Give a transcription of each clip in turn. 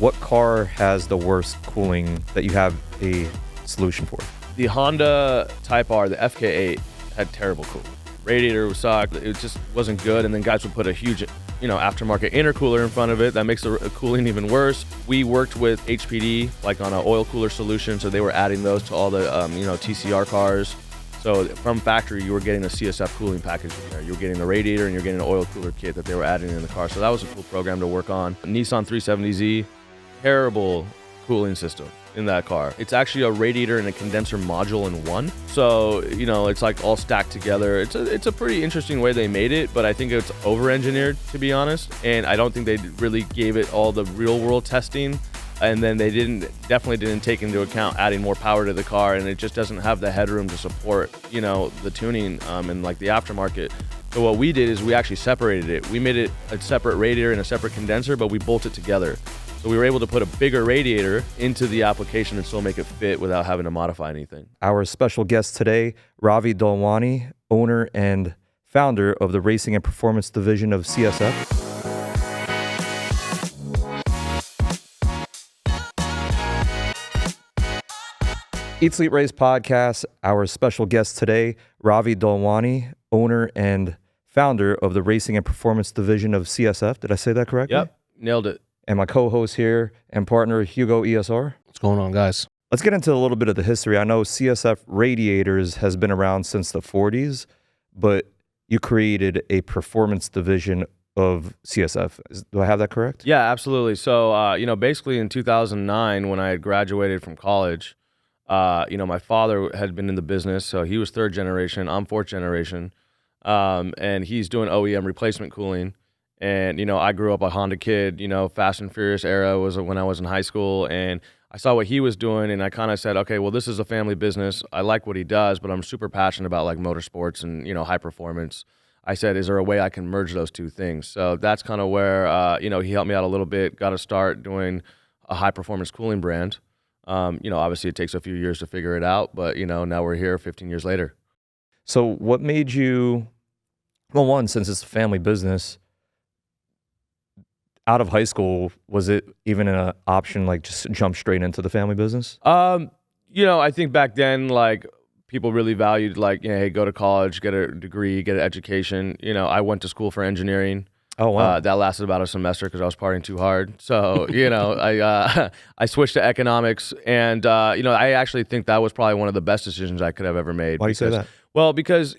What car has the worst cooling that you have a solution for? The Honda Type R, the FK8, had terrible cooling. Radiator sucked. It just wasn't good. And then guys would put a huge, aftermarket intercooler in front of it. That makes the cooling even worse. We worked with HPD, like on an oil cooler solution. So they were adding those to all the, TCR cars. So from factory, you were getting a CSF cooling package in there. You were getting the radiator and you're getting an oil cooler kit that they were adding in the car. So that was a cool program to work on. Nissan 370Z, terrible cooling system in that car. It's actually a radiator and a condenser module in one. So, it's like all stacked together. It's a pretty interesting way they made it, but I think it's over-engineered, to be honest. And I don't think they really gave it all the real-world testing. And then they definitely didn't take into account adding more power to the car, and it just doesn't have the headroom to support, the tuning and like the aftermarket. So what we did is we actually separated it. We made it a separate radiator and a separate condenser, but we bolted it together. So we were able to put a bigger radiator into the application and still make it fit without having to modify anything. Our special guest today, Ravi Dolwani, owner and founder of the Racing and Performance Division of CSF. Eat, Sleep, Race podcast. Our special guest today, Ravi Dolwani, owner and founder of the Racing and Performance Division of CSF. Did I say that correctly? Yep, nailed it. And my co-host here and partner, Hugo ESR. What's going on, guys? Let's get into a little bit of the history. I know CSF Radiators has been around since the 40s, but you created a performance division of CSF. Do I have that correct? Yeah, absolutely. So, basically in 2009, when I had graduated from college, my father had been in the business, so he was third generation. I'm fourth generation, and he's doing OEM replacement cooling. And, I grew up a Honda kid, Fast and Furious era was when I was in high school, and I saw what he was doing, and I kind of said, okay, well, this is a family business. I like what he does, but I'm super passionate about like motorsports and, high performance. I said, is there a way I can merge those two things? So that's kind of where, he helped me out a little bit, got to start doing a high performance cooling brand. Obviously it takes a few years to figure it out, but, now we're here 15 years later. So what made you, well, one, since it's a family business, out of high school, was it even an option, like just jump straight into the family business? I think back then, like people really valued like, hey, go to college, get a degree, get an education. I went to school for engineering. Oh, wow. That lasted about a semester because I was partying too hard. So, I switched to economics, and, I actually think that was probably one of the best decisions I could have ever made. Why do you say that? Well, because,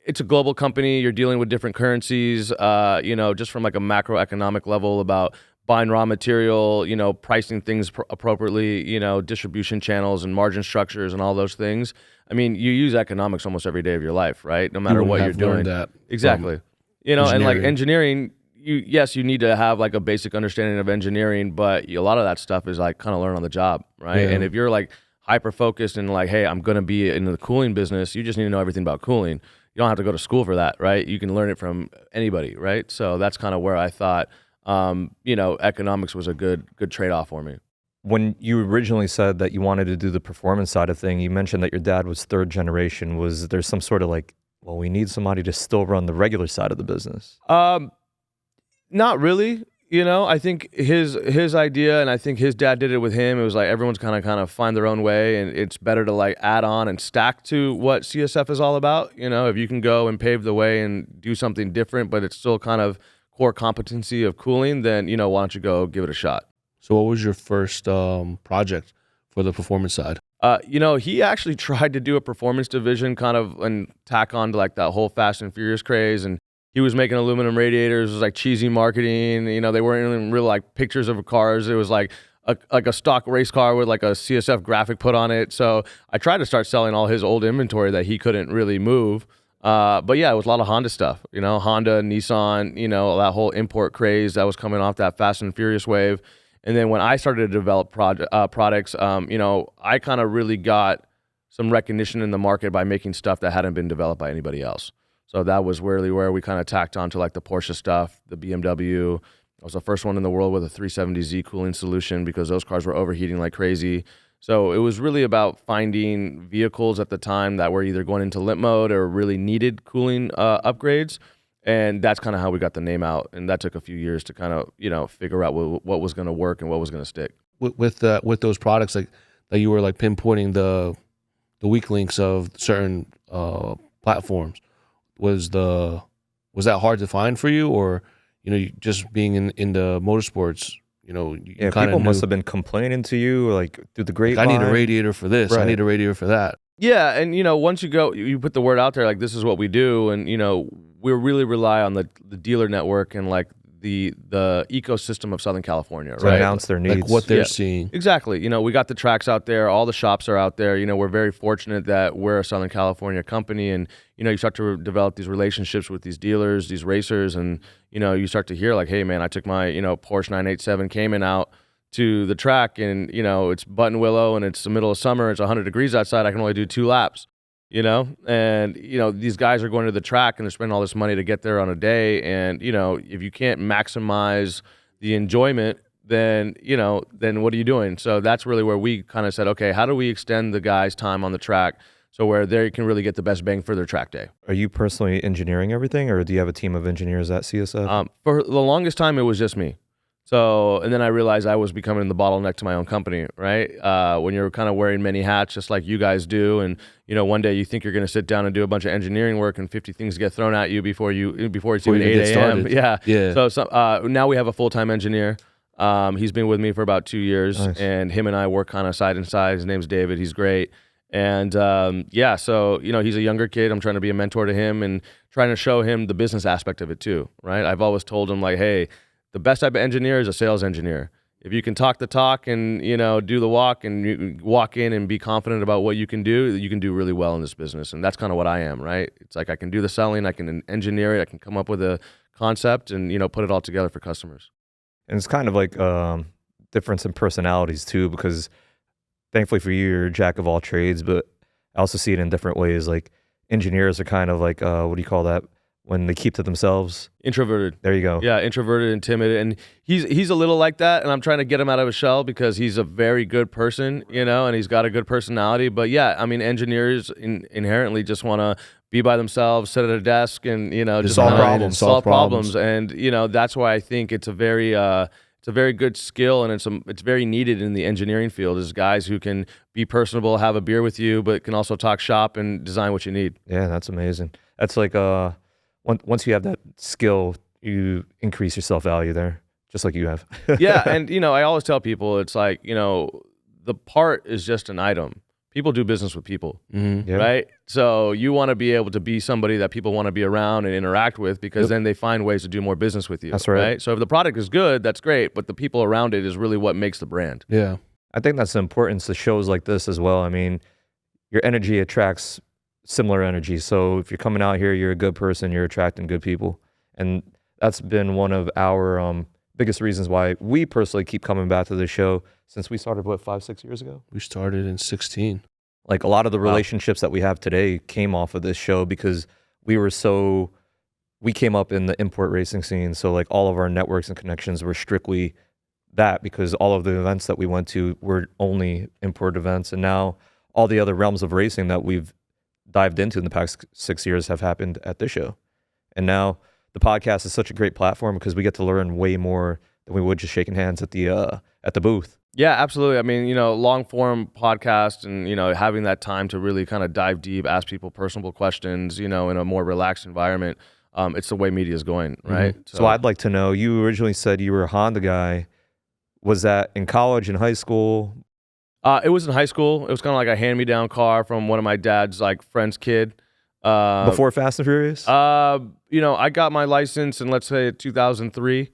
it's a global company. You're dealing with different currencies, just from like a macroeconomic level about buying raw material, pricing things appropriately, distribution channels and margin structures and all those things. I mean, you use economics almost every day of your life, right? No matter what you're doing. That exactly. And like engineering, you need to have like a basic understanding of engineering, but a lot of that stuff is like kind of learn on the job, right? Yeah. And if you're like hyper focused and like, hey, I'm going to be in the cooling business, you just need to know everything about cooling. You don't have to go to school for that, right? You can learn it from anybody, right? So that's kind of where I thought, economics was a good trade-off for me. When you originally said that you wanted to do the performance side of thing, you mentioned that your dad was third generation. Was there some sort of like, well, we need somebody to still run the regular side of the business? Not really. I think his idea, and I think his dad did it with him. It was like everyone's kind of find their own way, and it's better to like add on and stack to what CSF is all about. If you can go and pave the way and do something different, but it's still kind of core competency of cooling, then why don't you go give it a shot? So what was your first project for the performance side? He actually tried to do a performance division kind of and tack on to like that whole Fast and Furious craze, and he was making aluminum radiators. It was like cheesy marketing. They weren't even real like pictures of cars. It was like a stock race car with like a CSF graphic put on it. So I tried to start selling all his old inventory that he couldn't really move. But yeah, it was a lot of Honda stuff, Honda, Nissan, that whole import craze that was coming off that Fast and Furious wave. And then when I started to develop products, I kind of really got some recognition in the market by making stuff that hadn't been developed by anybody else. So that was really where we kind of tacked on to like the Porsche stuff, the BMW. I was the first one in the world with a 370Z cooling solution because those cars were overheating like crazy. So it was really about finding vehicles at the time that were either going into limp mode or really needed cooling upgrades. And that's kind of how we got the name out. And that took a few years to kind of, figure out what was going to work and what was going to stick. With those products, like that you were like pinpointing the weak links of certain platforms. Was that hard to find for you, or you just being in the motorsports? You people must have been complaining to you like through the grapevine. I need a radiator for this. Right. I need a radiator for that. Yeah, and once you put the word out there, like this is what we do, and we really rely on the dealer network and like the ecosystem of Southern California, to right? announce their needs, like what they're seeing. Exactly. We got the tracks out there, all the shops are out there. We're very fortunate that we're a Southern California company, and you start to develop these relationships with these dealers, these racers, and you start to hear like, hey man, I took my Porsche 987 Cayman out to the track, and it's Button Willow, and it's the middle of summer, it's 100 degrees outside, I can only do 2 laps, and these guys are going to the track and they're spending all this money to get there on a day, and if you can't maximize the enjoyment, then what are you doing? So that's really where we kind of said, okay, how do we extend the guys' time on the track so where they can really get the best bang for their track day? Are you personally engineering everything, or do you have a team of engineers at CSF? For the longest time, it was just me. So, and then I realized I was becoming the bottleneck to my own company, right? When you're kind of wearing many hats, just like you guys do, and one day you think you're going to sit down and do a bunch of engineering work, and 50 things get thrown at you before it's even 8 a.m. Yeah. So now we have a full-time engineer. He's been with me for about 2 years, Nice. And him and I work kind of side and side. His name's David. He's great. And so he's a younger kid. I'm trying to be a mentor to him and trying to show him the business aspect of it too, right? I've always told him like, hey, the best type of engineer is a sales engineer. If you can talk the talk and do the walk, and you walk in and be confident about what you can do really well in this business. And that's kind of what I am, right? It's like I can do the selling, I can engineer it, I can come up with a concept and put it all together for customers. And it's kind of like difference in personalities too, because thankfully for you, you're a jack of all trades, but I also see it in different ways. Like engineers are kind of like, what do you call that? When they keep to themselves. Introverted. There you go. Yeah, introverted and timid. And he's a little like that, and I'm trying to get him out of his shell because he's a very good person, and he's got a good personality. But yeah, I mean, engineers inherently just want to be by themselves, sit at a desk, and just solve problems. solve problems. And that's why I think it's a very good skill, and it's very needed in the engineering field, is guys who can be personable, have a beer with you, but can also talk shop and design what you need. Yeah, that's amazing. That's like once you have that skill, you increase your self-value there, just like you have. Yeah, and I always tell people, it's like, the part is just an item. People do business with people, right? So you want to be able to be somebody that people want to be around and interact with, because then they find ways to do more business with you. That's right. So if the product is good, that's great, but the people around it is really what makes the brand. Yeah. I think that's the importance of shows like this as well. I mean, your energy attracts similar energy. So if you're coming out here, you're a good person, you're attracting good people. And that's been one of our biggest reasons why we personally keep coming back to the show since we started, 5-6 years ago? We started in 16. Like a lot of the relationships that we have today came off of this show, because we came up in the import racing scene. So like all of our networks and connections were strictly that, because all of the events that we went to were only import events. And now all the other realms of racing that we've dived into in the past 6 years have happened at this show. And now the podcast is such a great platform because we get to learn way more than we would just shaking hands at the booth. Yeah, absolutely. I mean, long form podcast and, having that time to really kind of dive deep, ask people personable questions, in a more relaxed environment. It's the way media is going, right? Mm-hmm. So I'd like to know, you originally said you were a Honda guy. Was that in college, in high school? It was in high school. It was kind of like a hand-me-down car from one of my dad's friend's kid. Before Fast and Furious? I got my license in, let's say, 2003.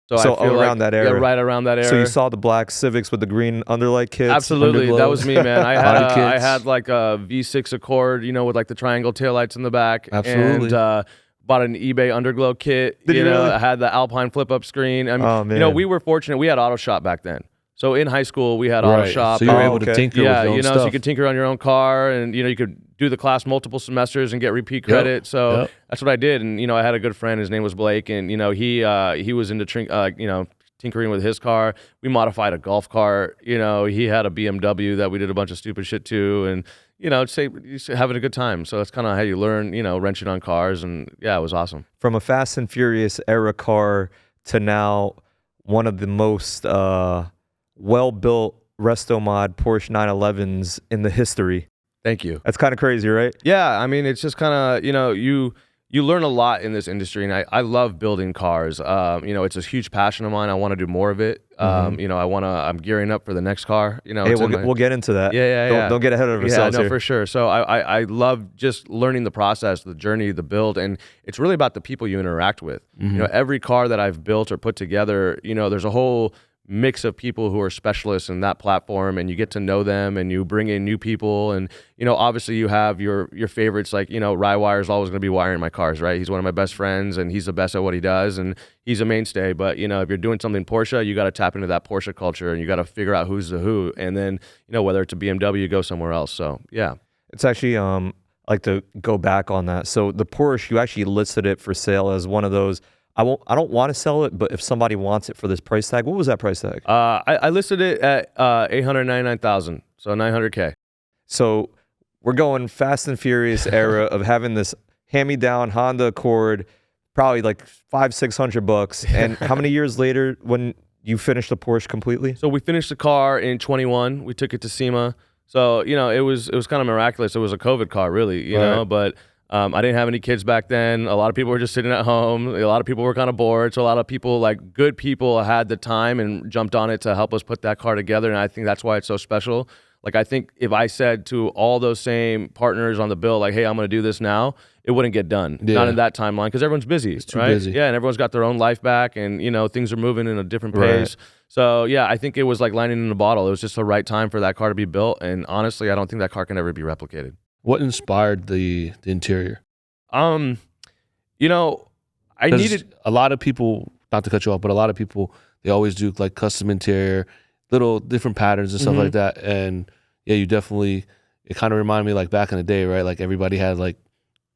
So I feel around that era. Yeah, right around that era. So you saw the black Civics with the green underlight kits? Absolutely. Underglow. That was me, man. I had like a V6 Accord, with like the triangle taillights in the back. Absolutely. And bought an eBay Underglow kit. Did you really? I had the Alpine flip-up screen. I mean, oh, man. We were fortunate. We had Auto Shop back then. So in high school, we had Auto Shop. So you were able to tinker with your own stuff. So you could tinker on your own car, and you could do the class multiple semesters and get repeat credit. So that's what I did. And I had a good friend. His name was Blake, and he was into tinkering with his car. We modified a golf cart. You know, he had a BMW that we did a bunch of stupid shit to, and you know, having a good time. So that's kind of how you learn, you know, wrenching on cars, and yeah, it was awesome. From a Fast and Furious era car to now one of the most well-built resto mod Porsche 911s in the history. Thank you. That's kind of crazy, right? Yeah, I mean, it's just kind of, you know, you learn a lot in this industry, and I love building cars. You know, it's a huge passion of mine. I want to do more of it. You know, I'm gearing up for the next car. You know, hey, we'll get into that. Yeah. Don't get ahead of ourselves. Yeah, no, here. for sure. So I love just learning the process, the journey, the build, and it's really about the people you interact with. You know, every car that I've built or put together, you know, there's a whole mix of people who are specialists in that platform, and you get to know them, and you bring in new people, and you know, obviously you have your favorites, like, you know, Rywire is always going to be wiring my cars, right? He's one of my best friends, and he's the best at what he does, and he's a mainstay. But you know, if you're doing something Porsche, you got to tap into that Porsche culture, and you got to figure out who's the who, and then, you know, whether it's a BMW, go somewhere else. So yeah, it's actually I like to go back on that. So the Porsche, you actually listed it for sale as one of those. I don't want to sell it, but if somebody wants it for this price tag, what was that price tag? I listed it at $899,000, so $900K. So we're going Fast and Furious era of having this hand-me-down Honda Accord, probably like $500-600. And how many years later when you finished the Porsche completely? So we finished the car in 21. We took it to SEMA. So, you know, it was kind of miraculous. It was a COVID car, really, you know, but I didn't have any kids back then. A lot of people were just sitting at home. A lot of people were kind of bored. So a lot of people, like good people, had the time and jumped on it to help us put that car together. And I think that's why it's so special. Like, I think if I said to all those same partners on the bill, like, hey, I'm going to do this now, it wouldn't get done. Yeah. Not in that timeline, because everyone's busy. It's too busy. Yeah, and everyone's got their own life back, and, you know, things are moving in a different pace. So, yeah, I think it was like lightning in a bottle. It was just the right time for that car to be built. And honestly, I don't think that car can ever be replicated. What inspired the interior? You know, I needed a lot of people, not to cut you off, but a lot of people, they always do like custom interior, little different patterns and stuff like that. And yeah, you definitely, it kind of reminded me like back in the day, right? Like everybody had like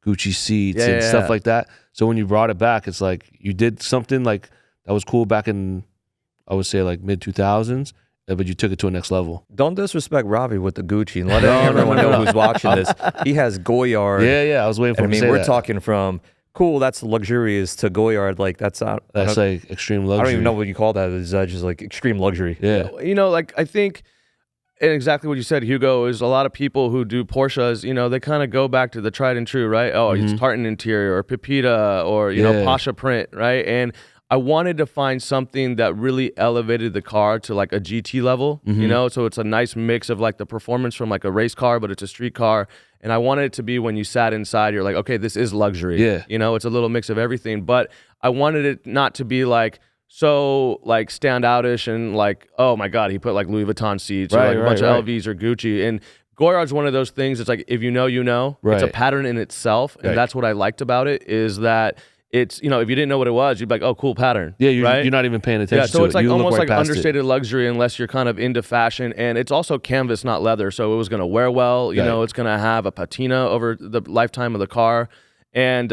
Gucci seats and stuff like that. So when you brought it back, it's like you did something like that was cool back in, I would say like mid 2000s. But you took it to a next level. Don't disrespect Ravi with the Gucci and let everyone know who's watching this. He has Goyard. Yeah. I was waiting for him to say that. I mean, we're talking from cool, that's luxurious, to Goyard. Like that's not. That's like extreme luxury. I don't even know what you call that. Is just like extreme luxury. Yeah. You know, like I think, and exactly what you said, Hugo, is a lot of people who do Porsches, you know, they kind of go back to the tried and true, right? Oh, it's tartan interior or Pepita or, you know, Pasha print, right? And I wanted to find something that really elevated the car to like a GT level, you know? So it's a nice mix of like the performance from like a race car, but it's a street car. And I wanted it to be when you sat inside, you're like, okay, this is luxury. Yeah. You know, it's a little mix of everything. But I wanted it not to be like so like standoutish and like, oh my God, he put like Louis Vuitton seats or like a bunch of LVs or Gucci. And Goyard's one of those things. It's like, if you know, you know. It's a pattern in itself. And that's what I liked about it, is that it's, you know, if you didn't know what it was, you'd be like, oh, cool pattern. Yeah, you're not even paying attention to it. So it's like you almost like understated luxury unless you're kind of into fashion. And it's also canvas, not leather. So it was going to wear well. You know, it's going to have a patina over the lifetime of the car. And,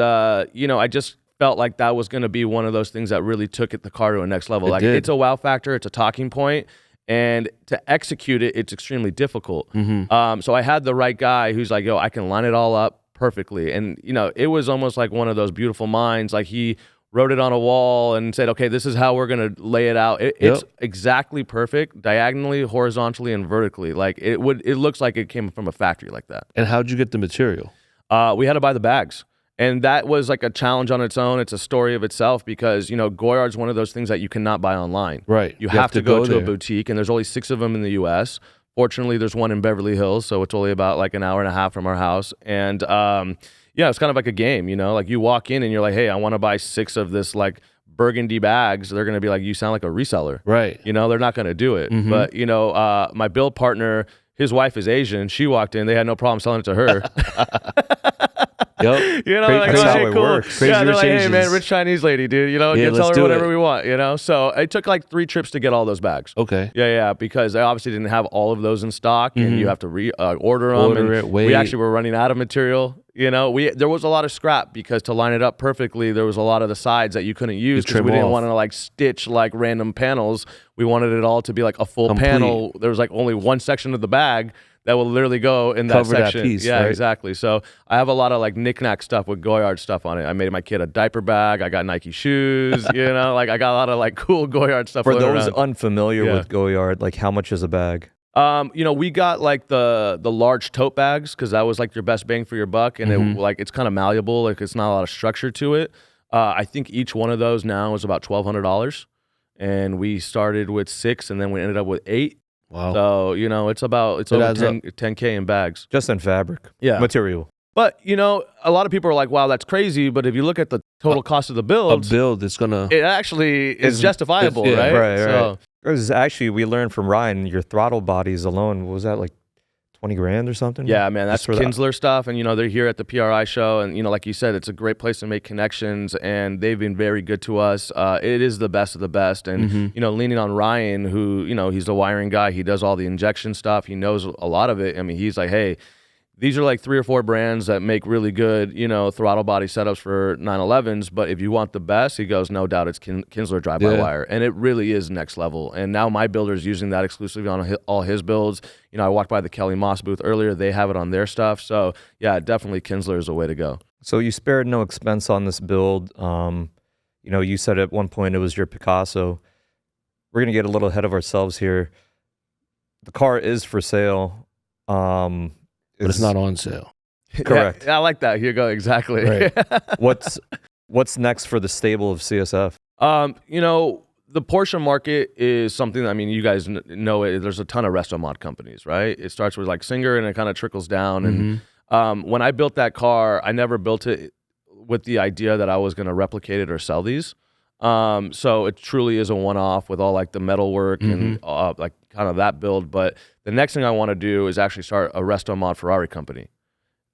you know, I just felt like that was going to be one of those things that really took the car to a next level. It's a wow factor. It's a talking point. And to execute it, it's extremely difficult. So I had the right guy who's like, yo, I can line it all up perfectly. And, you know, it was almost like one of those beautiful minds. Like he wrote it on a wall and said, okay, this is how we're going to lay it out. It's exactly perfect, diagonally, horizontally, and vertically. Like it looks like it came from a factory like that. And how'd you get the material? We had to buy the bags. And that was like a challenge on its own. It's a story of itself because, you know, Goyard's one of those things that you cannot buy online. Right. You have to go to a boutique, and there's only 6 of them in the U.S. Fortunately, there's one in Beverly Hills, so it's only about like an hour and a half from our house. And yeah, it's kind of like a game, you know? Like you walk in and you're like, hey, I want to buy 6 of this like burgundy bags. They're going to be like, you sound like a reseller. Right. You know, they're not going to do it. But, you know, my build partner, his wife is Asian. She walked in. They had no problem selling it to her. Yep. You know, Cra- like, that's oh, how hey, it cool. works. Crazy Yeah, they're Rich like, hey, man, Asians. rich Chinese lady, dude. You know, Yeah, you tell let's her do whatever it. we want, you know? So it took like 3 trips to get all those bags. Okay. Yeah, because they obviously didn't have all of those in stock, and you have to order them. Order and it, wait. we actually were running out of material. You know, there was a lot of scrap because to line it up perfectly, there was a lot of the sides that you couldn't use because trim we didn't off. want to like stitch like random panels. We wanted it all to be like a full Complete. panel. There was like only one section of the bag that will literally go in that Cover that section. piece, Yeah, right? exactly. So I have a lot of like knick-knack stuff with Goyard stuff on it. I made my kid a diaper bag. I got Nike shoes. You know, like I got a lot of like cool Goyard stuff. For floating those around. unfamiliar Yeah. with Goyard, like how much is a bag? You know, we got like the large tote bags because that was like your best bang for your buck, and it like it's kind of malleable, like it's not a lot of structure to it. I think each one of those now is about $1,200, and we started with 6, and then we ended up with 8. Wow. So you know, it's over adds 10K in bags. Just in fabric. Yeah. Material. But you know, a lot of people are like, "Wow, that's crazy." But if you look at the total cost of the A build, build it's gonna. it actually is justifiable, yeah, right? Right. So, Because actually, we learned from Ryan, your throttle bodies alone, what was that, like 20 grand or something? yeah, man, that's Just for that. Kinsler stuff. And, you know, they're here at the PRI show. And, you know, like you said, it's a great place to make connections. And they've been very good to us. It is the best of the best. And, you know, leaning on Ryan, who, you know, he's the wiring guy. He does all the injection stuff. He knows a lot of it. I mean, he's like, hey, these are like 3 or 4 brands that make really good, you know, throttle body setups for 911s. But if you want the best, he goes, no doubt it's Kinsler drive-by-wire. And it really is next level. And now my builder's using that exclusively on all his builds. You know, I walked by the Kelly Moss booth earlier. They have it on their stuff. So, yeah, definitely Kinsler is the way to go. So you spared no expense on this build. You know, you said at one point it was your Picasso. We're going to get a little ahead of ourselves here. The car is for sale. But it's not on sale. Correct. Yeah, I like that. Here you go. Exactly. Right. What's next for the stable of CSF? You know, the Porsche market is something, I mean, you guys know it. There's a ton of resto mod companies, right? It starts with like Singer and it kind of trickles down. And when I built that car, I never built it with the idea that I was going to replicate it or sell these. So it truly is a one-off with all like the metal work and like kind of that build. But the next thing I want to do is actually start a resto mod Ferrari company.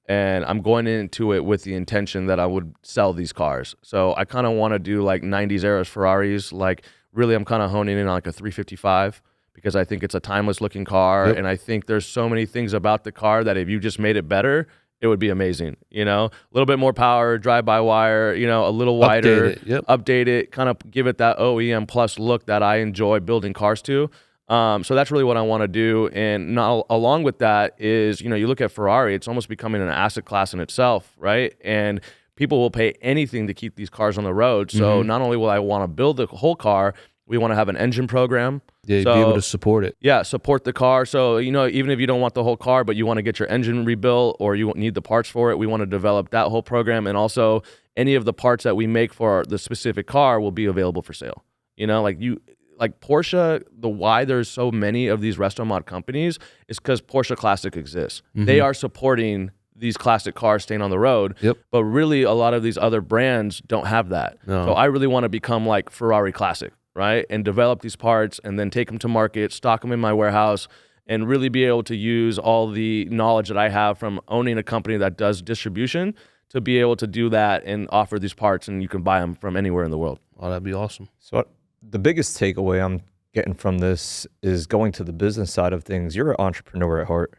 And I'm going into it with the intention that I would sell these cars. So I kind of want to do like 90s era Ferraris. Like really, I'm kind of honing in on like a 355 because I think it's a timeless looking car. Yep. And I think there's so many things about the car that if you just made it better, it would be amazing. You know, a little bit more power, drive-by-wire, you know, a little wider, update it, kind of give it that OEM plus look that I enjoy building cars to. So that's really what I want to do. And now, along with that is, you know, you look at Ferrari, it's almost becoming an asset class in itself, right? And people will pay anything to keep these cars on the road. So not only will I want to build the whole car, we want to have an engine program. Yeah, so, be able to support it. Yeah, support the car. So, you know, even if you don't want the whole car, but you want to get your engine rebuilt or you need the parts for it, we want to develop that whole program. And also any of the parts that we make for the specific car will be available for sale. You know, like Porsche, why there's so many of these resto mod companies is because Porsche Classic exists. They are supporting these classic cars staying on the road. Yep. But really, a lot of these other brands don't have that. No. So I really want to become like Ferrari Classic, right? And develop these parts and then take them to market, stock them in my warehouse, and really be able to use all the knowledge that I have from owning a company that does distribution to be able to do that and offer these parts, and you can buy them from anywhere in the world. Oh, that'd be awesome. So the biggest takeaway I'm getting from this is going to the business side of things. You're an entrepreneur at heart,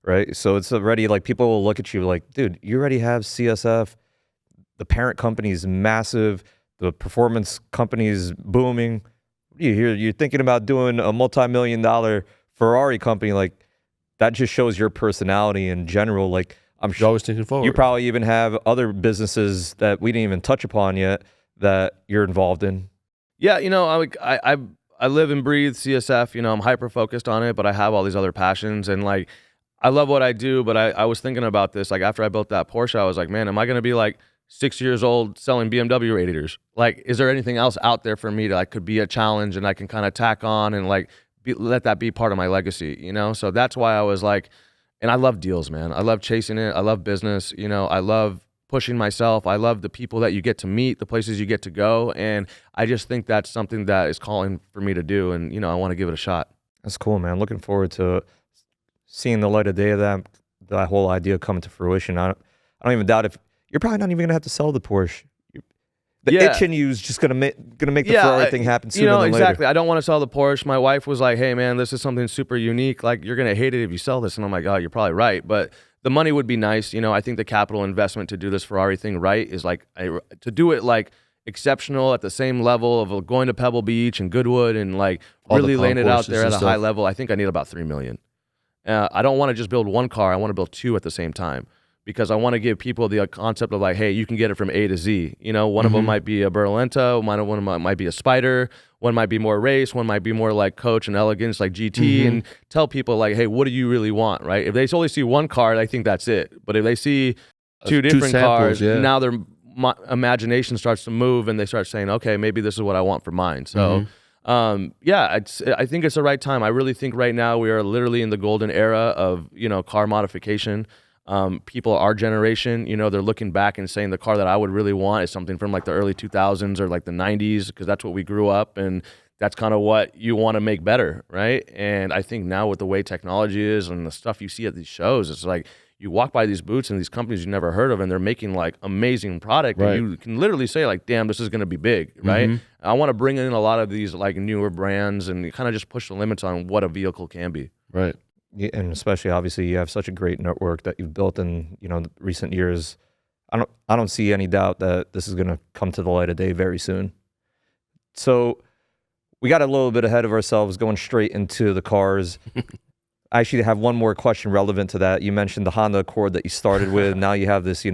right? So it's already like people will look at you like, dude, you already have CSF. The parent company is massive. The performance company is booming. You're thinking about doing a multi-million-dollar Ferrari company. Like that just shows your personality in general. Like I'm You're sure always thinking forward. you probably even have other businesses that we didn't even touch upon yet that you're involved in. Yeah, you know, I live and breathe CSF. You know, I'm hyper focused on it, but I have all these other passions, and like I love what I do. But I was thinking about this, like after I built that Porsche, I was like, man, am I gonna be like 6 years old selling BMW radiators? Like, is there anything else out there for me that could be a challenge and I can kind of tack on and like let that be part of my legacy? You know, so that's why I was like, and I love deals, man. I love chasing it. I love business. You know, I love pushing myself. I love the people that you get to meet, the places you get to go. And I just think that's something that is calling for me to do. And, you know, I want to give it a shot. That's cool, man. Looking forward to seeing the light of day of that whole idea coming to fruition. I don't even doubt if you're probably not even going to have to sell the Porsche. The Yeah. itch in you is just gonna make the Ferrari thing happen sooner than later. Exactly. I don't want to sell the Porsche. My wife was like, "Hey, man, this is something super unique. Like, you're gonna hate it if you sell this." And I'm like, "Oh, you're probably right." But the money would be nice. I think the capital investment to do this Ferrari thing right is like to do it like exceptional at the same level of going to Pebble Beach and Goodwood and like All the really laying it out concourses there at and a high stuff. level. I think I need about $3 million. I don't want to just build one car. I want to build two at the same time. Because I want to give people the concept of like, hey, you can get it from A to Z. One of them might be a Berlento, one of them might be a Spider, one might be more race, one might be more like coach and elegance, like GT, and tell people like, hey, what do you really want, right? If they only see one car, I think that's it. But if they see two different samples, cars, yeah. now their imagination starts to move and they start saying, okay, maybe this is what I want for mine. So, I think it's the right time. I really think right now we are literally in the golden era of, car modification. People our generation, they're looking back and saying the car that I would really want is something from like the early 2000s or like the 90s, because that's what we grew up and that's kind of what you want to make better, right? And I think now with the way technology is and the stuff you see at these shows, it's like you walk by these booths and these companies you never heard of and they're making like amazing product, Right. and you can literally say like, damn, this is going to be big, right? I want to bring in a lot of these like newer brands and kind of just push the limits on what a vehicle can be. Right. Yeah, and especially obviously you have such a great network that you've built in recent years. I don't see any doubt that this is going to come to the light of day very soon. So we got a little bit ahead of ourselves going straight into the cars. I actually have one more question relevant to that. You mentioned the Honda Accord that you started with. Now you have this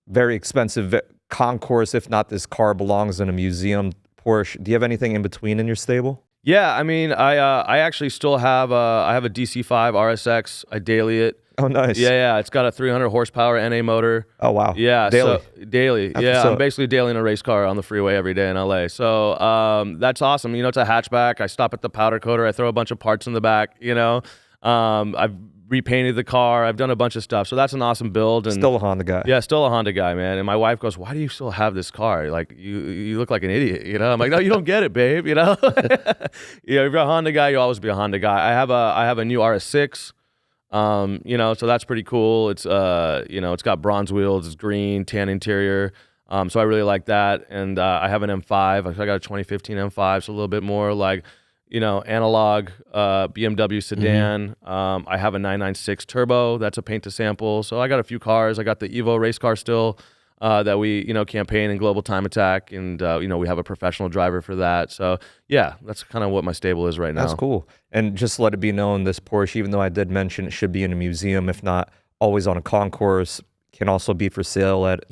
very expensive concourse. If not, this car belongs in a museum. Porsche. Do you have anything in between in your stable? Yeah, I mean, I actually still have I have a DC5 RSX. I daily it. Oh, nice. Yeah. It's got a 300 horsepower NA motor. Oh, wow. Yeah, Daily. So daily. Yeah, So- I'm basically dailying a race car on the freeway every day in LA. So that's awesome. It's a hatchback. I stop at the powder coater. I throw a bunch of parts in the back. I've repainted the car. I've done a bunch of stuff. So that's an awesome build. And Still a Honda guy. yeah, still a Honda guy, man. And my wife goes, "Why do you still have this car? Like you look like an idiot." I'm like, "No, you don't get it, babe." If you're a Honda guy, you always be a Honda guy. I have a new RS6. So that's pretty cool. It's it's got bronze wheels, it's green, tan interior. So I really like that. And I have an M5. I got a 2015 M5, so a little bit more like analog BMW sedan. I have a 996 turbo. That's a paint to sample. So I got a few cars. I got the Evo race car still that we campaign in Global Time Attack, and we have a professional driver for that. So yeah, that's kind of what my stable is right now. That's cool. And just let it be known, this Porsche, even though I did mention it should be in a museum, if not always on a concourse, can also be for sale at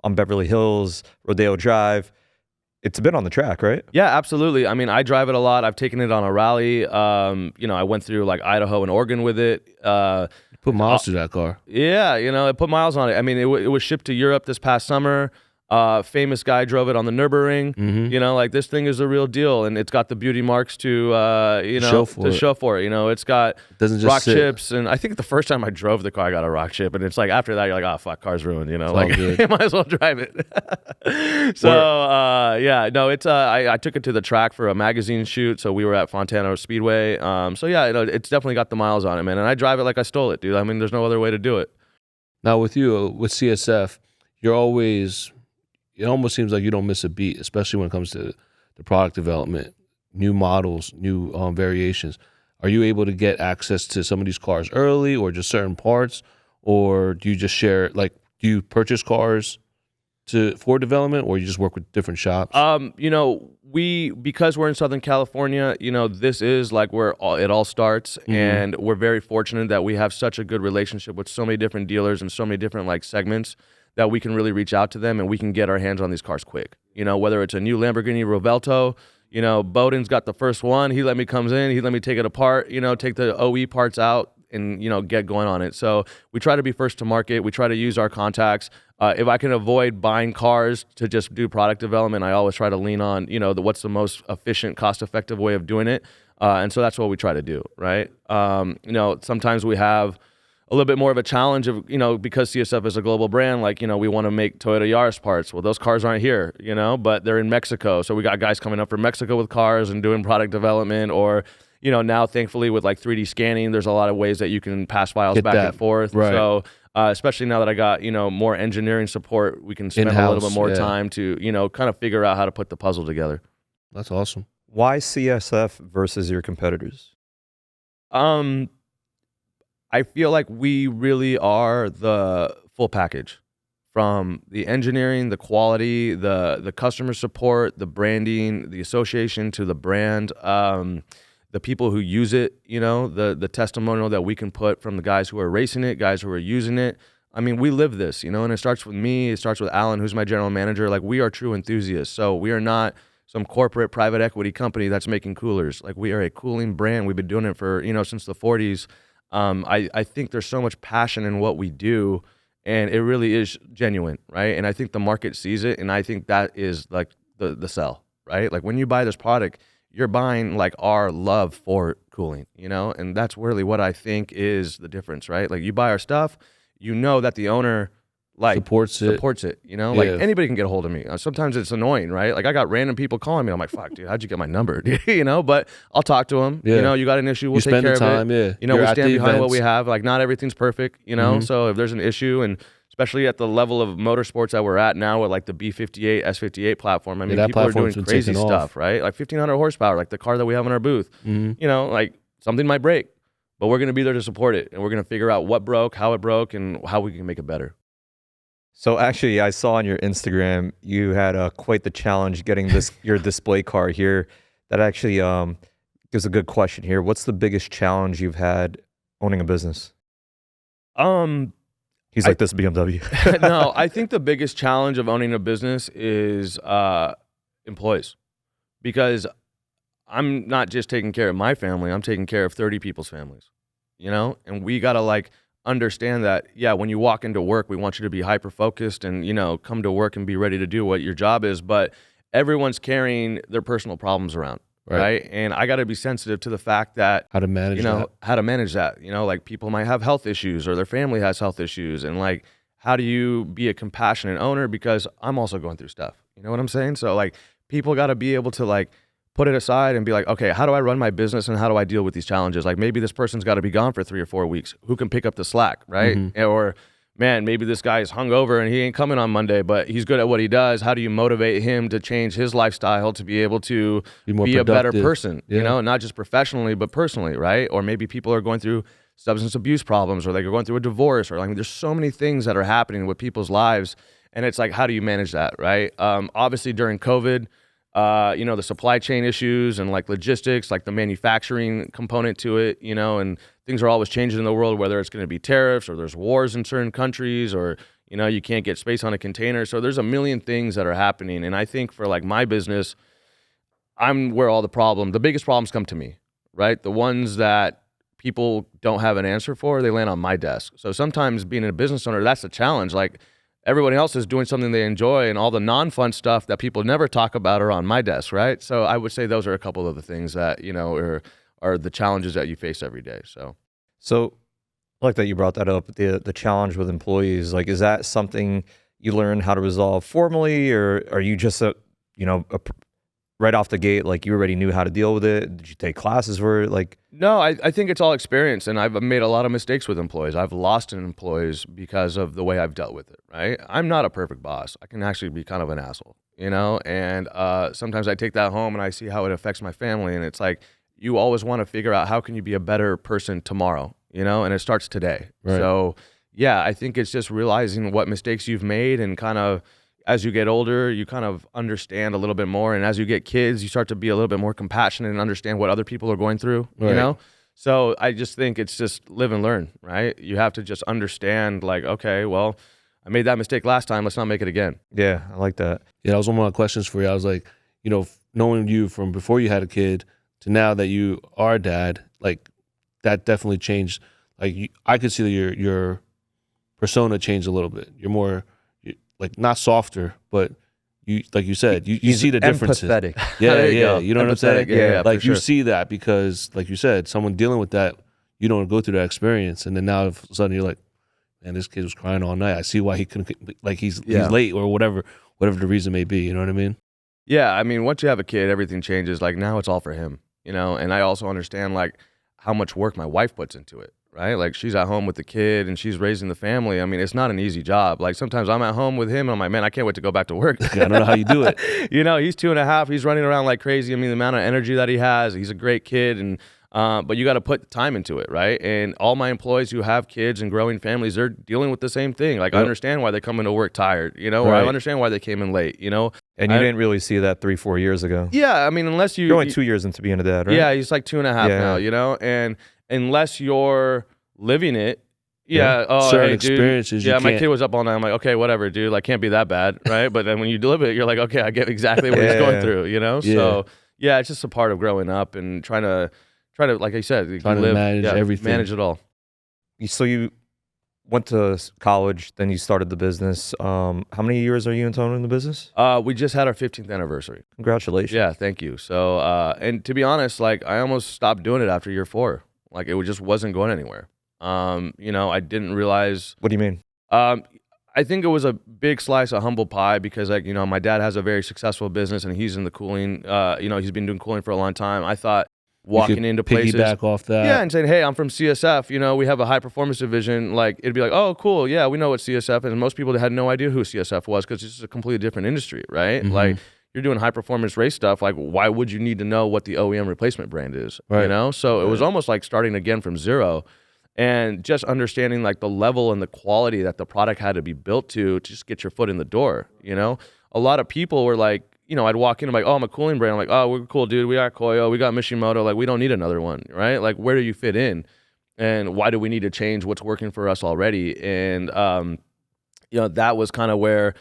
on Beverly Hills, Rodeo Drive. It's been on the track, right? Yeah, absolutely. I mean, I drive it a lot. I've taken it on a rally. I went through like Idaho and Oregon with it. Put miles through that car. Yeah, it put miles on it. I mean, it was shipped to Europe this past summer. Famous guy drove it on the Nürburgring. This thing is a real deal, and it's got the beauty marks to show for it. It's got Doesn't just rock sit. chips, and I think the first time I drove the car, I got a rock chip, and it's like after that, you're like, oh fuck, car's ruined. You might as well drive it. So I took it to the track for a magazine shoot. So we were at Fontana Speedway. It's definitely got the miles on it, man, and I drive it like I stole it, dude. I mean, there's no other way to do it. Now with you, with CSF, you're always, it almost seems like you don't miss a beat, especially when it comes to the product development, new models, new variations. Are you able to get access to some of these cars early or just certain parts? Or do you just share, do you purchase cars for development, or you just work with different shops? Because we're in Southern California, this is like where it all starts. And we're very fortunate that we have such a good relationship with so many different dealers and so many different segments that we can really reach out to them and we can get our hands on these cars quick. Whether it's a new Lamborghini Revuelto, Bowden's got the first one. He let me take it apart, take the OE parts out and, get going on it. So we try to be first to market. We try to use our contacts. If I can avoid buying cars to just do product development, I always try to lean on, what's the most efficient, cost-effective way of doing it. And so that's what we try to do, right? Sometimes we have a little bit more of a challenge of, because CSF is a global brand, we want to make Toyota Yaris parts. Well, those cars aren't here, but they're in Mexico. So we got guys coming up from Mexico with cars and doing product development, or, now thankfully with like 3D scanning, there's a lot of ways that you can pass files back and forth. Right. So especially now that I got, more engineering support, we can spend a little bit more time to, kind of figure out how to put the puzzle together. That's awesome. Why CSF versus your competitors? I feel like we really are the full package, from the engineering, the quality, the customer support, the branding, the association to the brand, the people who use it, the testimonial that we can put from the guys who are racing it, guys who are using it. I mean, we live this, and it starts with me. It starts with Alan, who's my general manager. Like, we are true enthusiasts. So we are not some corporate private equity company that's making coolers. Like, we are a cooling brand. We've been doing it for, since the 40s. I think there's so much passion in what we do, and it really is genuine, right? And I think the market sees it, and I think that is like the sell, right? Like, when you buy this product, you're buying like our love for cooling, and that's really what I think is the difference, right? Like, you buy our stuff, that the owner like supports it, like anybody can get a hold of me. Sometimes it's annoying, right? Like, I got random people calling me. I'm like, fuck, dude, how'd you get my number? But I'll talk to them. You got an issue, we'll take care of it. We stand behind what we have. Like, not everything's perfect, so if there's an issue, and especially at the level of motorsports that we're at now with like the B58, S58 platform, I mean, people are doing crazy stuff, right? Like 1,500 horsepower, like the car that we have in our booth, like something might break, but we're going to be there to support it. And we're going to figure out what broke, how it broke, and how we can make it better. So actually, I saw on your Instagram, you had quite the challenge getting your display car here. That actually gives a good question here. What's the biggest challenge you've had owning a business? He's like, this BMW. No, I think the biggest challenge of owning a business is employees, because I'm not just taking care of my family, I'm taking care of 30 people's families, and we got to understand that, when you walk into work, we want you to be hyper-focused and, come to work and be ready to do what your job is, but everyone's carrying their personal problems around. Right. And I got to be sensitive to the fact that how to manage that, like, people might have health issues or their family has health issues. And like, how do you be a compassionate owner? Because I'm also going through stuff, you know what I'm saying? So like, people got to be able to like put it aside and be like, okay, how do I run my business and how do I deal with these challenges? Like, maybe this person's got to be gone for 3 or 4 weeks. Who can pick up the slack? Right. Or, man, maybe this guy is hungover and he ain't coming on Monday, but he's good at what he does. How do you motivate him to change his lifestyle to be able to be a better person, not just professionally, but personally, right? Or maybe people are going through substance abuse problems, or they're going through a divorce, or like, there's so many things that are happening with people's lives. And it's like, how do you manage that, right? Obviously during COVID, the supply chain issues and like logistics, like the manufacturing component to it, and things are always changing in the world, whether it's going to be tariffs or there's wars in certain countries, or, you can't get space on a container. So there's a million things that are happening. And I think for like my business, I'm where all the biggest problems come to me, right? The ones that people don't have an answer for, they land on my desk. So sometimes being a business owner, that's a challenge. Like, everybody else is doing something they enjoy, and all the non-fun stuff that people never talk about are on my desk, right? So I would say those are a couple of the things that, are the challenges that you face every day. So I like that you brought that up, the challenge with employees. Like, is that something you learn how to resolve formally, or are you just right off the gate, like, you already knew how to deal with it? Did you take classes for it? Like, no, I think it's all experience, and I've made a lot of mistakes with employees. I've lost employees because of the way I've dealt with it, right? I'm not a perfect boss. I can actually be kind of an asshole, and sometimes I take that home and I see how it affects my family, and it's like, you always want to figure out how can you be a better person tomorrow, and it starts today. Right. So yeah, I think it's just realizing what mistakes you've made, and kind of, as you get older, you kind of understand a little bit more. And as you get kids, you start to be a little bit more compassionate and understand what other people are going through, right. So I just think it's just live and learn, right? You have to just understand, like, okay, well, I made that mistake last time. Let's not make it again. Yeah, I like that. Yeah, that was one of my questions for you. I was like, knowing you from before you had a kid to now that you are a dad, like, that definitely changed. Like, I could see that your persona changed a little bit. You're more, like, not softer, but you, like you said, you see the differences. Empathetic. Yeah. You know what I'm saying? Yeah, like, sure. you see that because, like you said, someone dealing with that, you don't go through that experience, and then now all of a sudden you're like, man, this kid was crying all night. I see why he couldn't, like, he's late, or whatever the reason may be. You know what I mean? Yeah, I mean, once you have a kid, everything changes. Like, now it's all for him, you know, and I also understand like how much work my wife puts into it, right? Like she's at home with the kid and she's raising the family. I mean, it's not an easy job. Like sometimes I'm at home with him and I'm like, man, I can't wait to go back to work. I don't know how you do it. You know, he's 2.5. He's running around like crazy. I mean, the amount of energy that he has, he's a great kid. And but you got to put time into it, right? And all my employees who have kids and growing families, they're dealing with the same thing. Like, I understand why they come into work tired, you know, or I understand why they came in late, you know. And you didn't really see that 3-4 years ago. Yeah, I mean, unless you're only 2 years into being a dad, right? Yeah, he's like 2.5 now, you know, and unless you're living it, certain experiences. Yeah, my kid was up all night. I'm like, okay, whatever, dude. Like, can't be that bad, right? But then when you live it, you're like, okay, I get exactly what he's going through, you know. So yeah, it's just a part of growing up and trying to, like I said, trying to manage everything, manage it all. So you went to college, then you started the business. How many years are you in total in the business? We just had our 15th anniversary. Congratulations. Yeah, thank you. So, and to be honest, like I almost stopped doing it after year 4. Like it just wasn't going anywhere. You know, I didn't realize. What do you mean? I think it was a big slice of humble pie because, like, you know, my dad has a very successful business and he's in the cooling. You know, he's been doing cooling for a long time. I thought walking into places, piggyback off that, and saying, "Hey, I'm from CSF. You know, we have a high performance division." Like, it'd be like, "Oh, cool, yeah, we know what CSF is." And most people had no idea who CSF was because it's just a completely different industry, right? Like, you're doing high performance race stuff. Like, why would you need to know what the OEM replacement brand is? Right. You know, so it was almost like starting again from zero. And just understanding like the level and the quality that the product had to be built to just get your foot in the door, you know? A lot of people were like, you know, I'd walk in, I'm like, oh, I'm a cooling brand. I'm like, oh, we're cool, dude. We got Koyo, we got Mishimoto. Like, we don't need another one, right? Like, where do you fit in? And why do we need to change what's working for us already? And, you know, that was kind of where,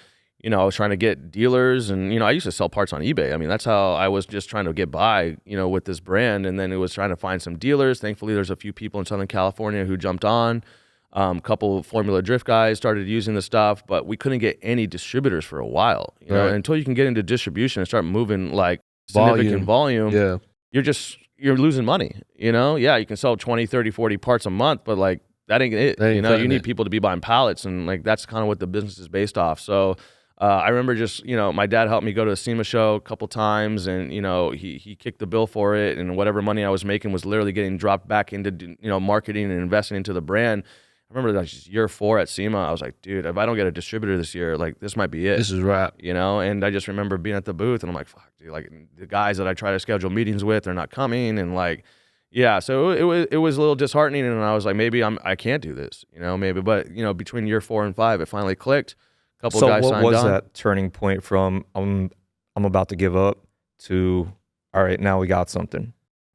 you know, I was trying to get dealers and, you know, I used to sell parts on eBay. I mean, that's how I was just trying to get by, you know, with this brand. And then it was trying to find some dealers. Thankfully, there's a few people in Southern California who jumped on. A couple of Formula Drift guys started using the stuff, but we couldn't get any distributors for a while. You know, until you can get into distribution and start moving like significant volume, you're losing money, you know? Yeah, you can sell 20, 30, 40 parts a month, but like that ain't it. You know, you need people to be buying pallets, and like that's kind of what the business is based off. So I remember just, you know, my dad helped me go to the SEMA show a couple times, and, you know, he kicked the bill for it, and whatever money I was making was literally getting dropped back into, you know, marketing and investing into the brand. I remember that just year 4 at SEMA, I was like, dude, if I don't get a distributor this year, like this might be it. This is right. You know, and I just remember being at the booth and I'm like, fuck, dude, like the guys that I try to schedule meetings with, they're not coming. And like, yeah, so it was a little disheartening, and I was like, maybe I can't do this, you know, maybe. But, you know, between year 4 and 5, it finally clicked. A couple guys signed on. So what was that turning point from I'm about to give up to, all right, now we got something?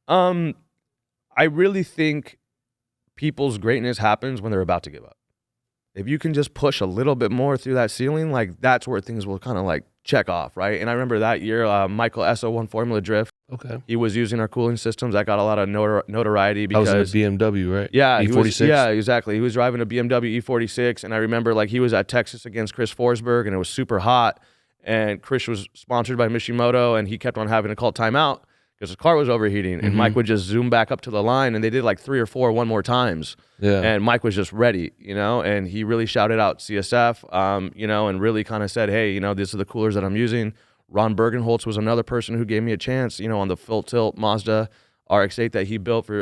I really think people's greatness happens when they're about to give up. If you can just push a little bit more through that ceiling, like that's where things will kind of like check off, right? And I remember that year, Michael SO1 Formula Drift. Okay. He was using our cooling systems. That got a lot of notoriety because I was in a BMW, right? Yeah, E46. Yeah, exactly. He was driving a BMW E46, and I remember like he was at Texas against Chris Forsberg, and it was super hot. And Chris was sponsored by Mishimoto, and he kept on having to call timeout because his car was overheating. And Mike would just zoom back up to the line, and they did like 3 or 4 one more times. Yeah. And Mike was just ready, you know. And he really shouted out CSF, you know, and really kind of said, hey, you know, these are the coolers that I'm using. Ron Bergenholtz was another person who gave me a chance, you know, on the full tilt Mazda RX-8 that he built for,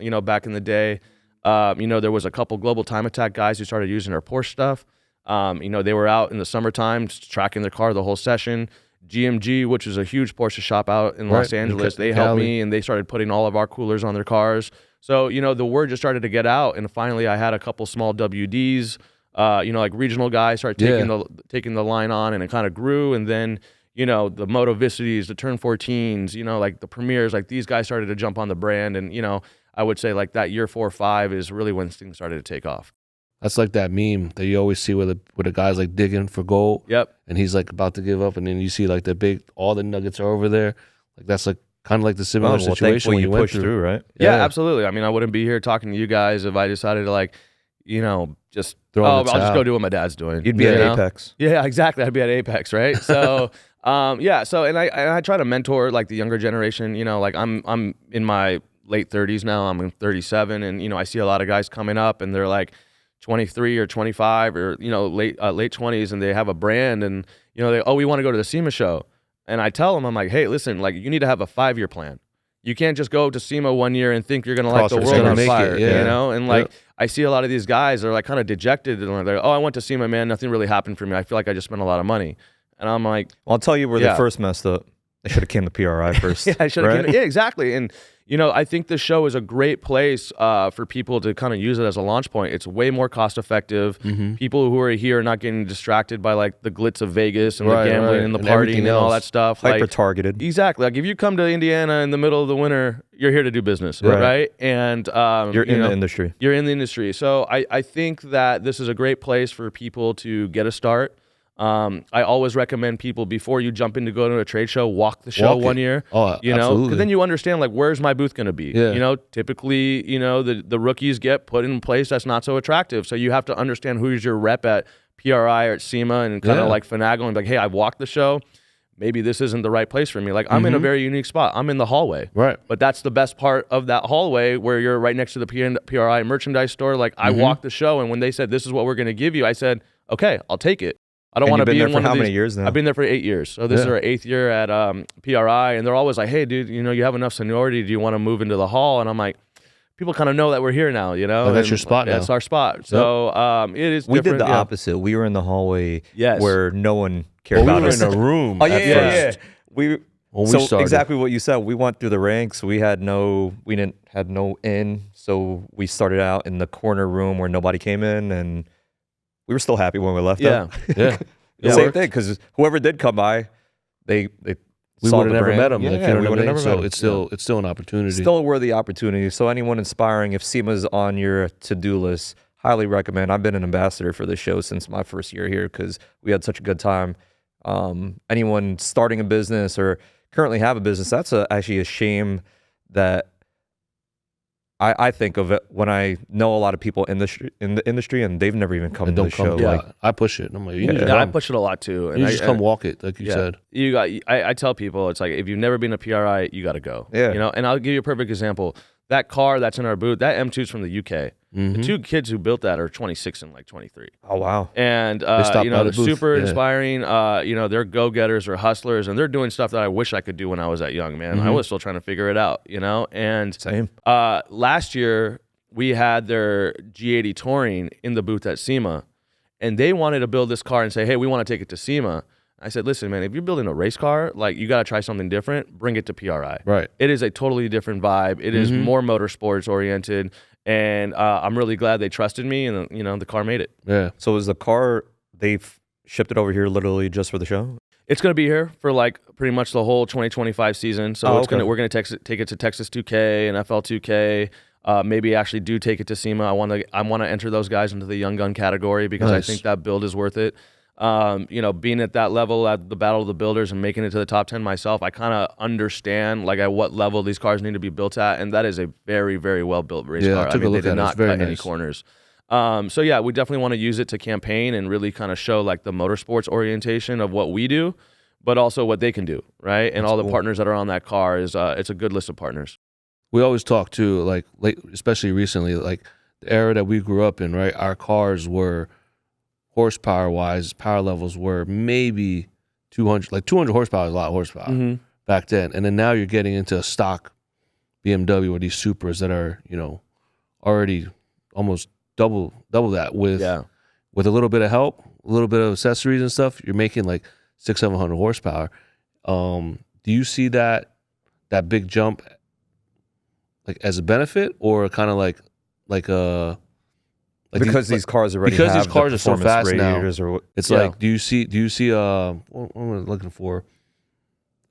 you know, back in the day. You know, there was a couple Global Time Attack guys who started using our Porsche stuff. You know, they were out in the summertime tracking their car the whole session. GMG, which is a huge Porsche shop out in Los Angeles, they helped me, and they started putting all of our coolers on their cars. So, you know, the word just started to get out, and finally I had a couple small WDs, you know, like regional guys started taking the line on, and it kind of grew, and then, you know, the Moto Vicities, the Turn 14s, you know, like the Premiers, like these guys started to jump on the brand. And, you know, I would say like that year 4 or 5 is really when things started to take off. That's like that meme that you always see where the guy's like digging for gold. Yep. And he's like about to give up, and then you see like all the nuggets are over there. Like that's like kind of like the similar situation when you went through, right? Yeah, absolutely. I mean, I wouldn't be here talking to you guys if I decided to like, you know, just I'll just go do what my dad's doing. You'd be at Apex. Yeah, exactly. I'd be at Apex, right? So yeah, so and I try to mentor like the younger generation, you know, like I'm in my late 30s now. I'm 37, and you know, I see a lot of guys coming up and they're like 23 or 25 or, you know, late 20s, and they have a brand, and, you know, we want to go to the SEMA show. And I tell them, I'm like, hey, listen, like you need to have a 5-year plan. You can't just go to SEMA one year and think you're going to light the Cross world it, on make fire, it, yeah. you know? And like, Yep. I see a lot of these guys, they're like kind of dejected and they're like, oh, I went to SEMA, man, nothing really happened for me. I feel like I just spent a lot of money. And I'm like, Well, I'll tell you where Yeah. they first messed up. They should have came to PRI first. yeah, I should have. right? Yeah, exactly. And you know, I think this show is a great place for people to kind of use it as a launch point. It's way more cost effective. People who are here are not getting distracted by like the glitz of Vegas and Right, the gambling right. and the And partying everything and all else. that stuff. Hyper Like, targeted. exactly. Like if you come to Indiana in the middle of the winter, you're here to do business, Right. right? And You're you in know, the industry. You're in the industry. So I think that this is a great place for people to get a start. I always recommend people before you jump in to go to a trade show, walk the show Walk one it. year. Oh, You know, absolutely. because then you understand like where's my booth going to be. Yeah. You know, typically, you know, the rookies get put in place that's not so attractive. So you have to understand who's your rep at PRI or at SEMA and kind of Yeah. like finagle and be like, hey, I've walked the show. Maybe this isn't the right place for me. Like I'm in a very unique spot. I'm in the hallway. Right. But that's the best part of that hallway where you're right next to the PRI merchandise store. Like I walked the show, and when they said this is what we're going to give you, I said, okay, I'll take it. I don't And want to you've been be there in for one how of these. many years now? I've been there for 8 years. So this is Yeah. our 8th year at PRI, and they're always like, hey, dude, you know, you have enough seniority. Do you want to move into the hall? And I'm like, people kind of know that we're here now, you know? Oh, that's And your spot now. That's our spot. So it is We did different, the yeah. opposite. We were in the hallway Yes. where no one cared Well, we about were us. in a room. Oh yeah, at yeah, first. yeah. We When we so started. exactly what you said. We went through the ranks. We had no in. So we started out in the corner room where nobody came in, and we were still happy when we left. Yeah. Yeah. Yeah, Same worked. thing, because whoever did come by, they We saw would have the never brand. met them. Yeah, like, yeah, you know we what would I have mean? never So met them. it's still an opportunity. Still a worthy opportunity. So anyone inspiring, if SEMA's on your to-do list, highly recommend. I've been an ambassador for this show since my first year here because we had such a good time. Anyone starting a business or currently have a business, that's actually a shame that I think of it when I know a lot of people in the industry and they've never even come and to don't the come. show. Yeah, Like, I push it. And I'm like, you Yeah. need to Yeah, I come. push it a lot too. You And just come walk it, like you yeah. said. You got. I tell people it's like if you've never been to PRI, you got to go. Yeah. You know, and I'll give you a perfect example. That car that's in our booth, that M2 is from the UK. The two kids who built that are 26 and like 23. oh wow. And stopped you by know, the they're booth. super Yeah. inspiring. You know, they're go-getters or hustlers, and they're doing stuff that I wish I could do when I was that young, man. I was still trying to figure it out. You know, and Same. last year we had their G80 Touring in the booth at SEMA, and they wanted to build this car and say, hey, we want to take it to SEMA. I said, listen, man, if you're building a race car, like you got to try something different, bring it to PRI. Right. It is a totally different vibe. It is more motorsports oriented, and I'm really glad they trusted me, and you know, the car made it. Yeah. So is the car, they've shipped it over here literally just for the show? It's going to be here for like pretty much the whole 2025 season. So Oh, it's okay. we're going to take it to Texas 2K and FL 2K. Maybe actually do take it to SEMA. I want to enter those guys into the young gun category because Nice. I think that build is worth it. You know, being at that level at the Battle of the Builders and making it to the top 10 myself, I kind of understand like at what level these cars need to be built at, and that is a very, very well built race Yeah, I car. took a look they at did it. It's not very cut any nice. corners. So yeah, we definitely want to use it to campaign and really kind of show like the motorsports orientation of what we do, but also what they can do, right? And all the cool. partners that are on that car is it's a good list of partners. We always talk too, like late, especially recently, like the era that we grew up in, right? Our cars were horsepower wise, power levels were maybe 200, like 200 horsepower is a lot of horsepower back then. And then now you're getting into a stock BMW or these Supras that are, you know, already almost double that with Yeah. with a little bit of help, a little bit of accessories and stuff. You're making like 600-700 horsepower. Do you see that big jump like as a benefit or kind of like a Because these cars already because have these cars the are so performance fast now. radiators or what- it's Yeah. like do you see what am I looking for,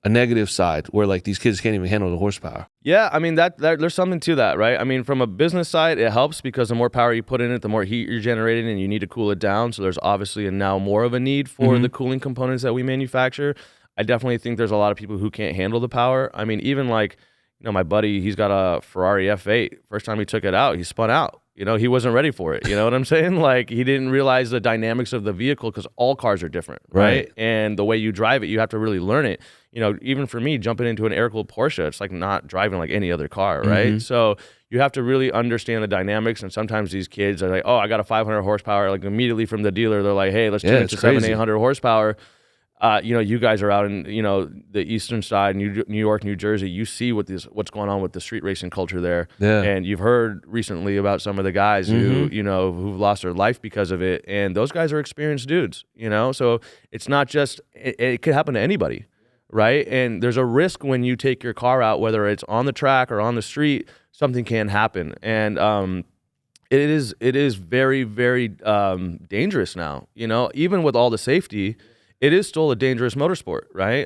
a negative side where like these kids can't even handle the horsepower? Yeah, I mean that there's something to that, right? I mean, from a business side, it helps because the more power you put in it, the more heat you're generating, and you need to cool it down. So there's obviously now more of a need for the cooling components that we manufacture. I definitely think there's a lot of people who can't handle the power. I mean, even like, you know, my buddy, he's got a Ferrari F8. First time he took it out, he spun out. You know, he wasn't ready for it. You know what I'm saying? Like, he didn't realize the dynamics of the vehicle because all cars are different, right? And the way you drive it, you have to really learn it. You know, even for me, jumping into an air-cooled Porsche, it's like not driving like any other car, right? So you have to really understand the dynamics. And sometimes these kids are like, oh, I got a 500 horsepower. Like immediately from the dealer, they're like, hey, let's turn it it's to 700, crazy. 800 horsepower. you guys are out in, the eastern side, New York, New Jersey. You see what's going on with the street racing culture there. Yeah. And you've heard recently about some of the guys who've lost their life because of it. And those guys are experienced dudes, So it's not just, it could happen to anybody, right? And there's a risk when you take your car out, whether it's on the track or on the street, something can happen. And it is very, very dangerous now, even with all the safety. It is still a dangerous motorsport, right?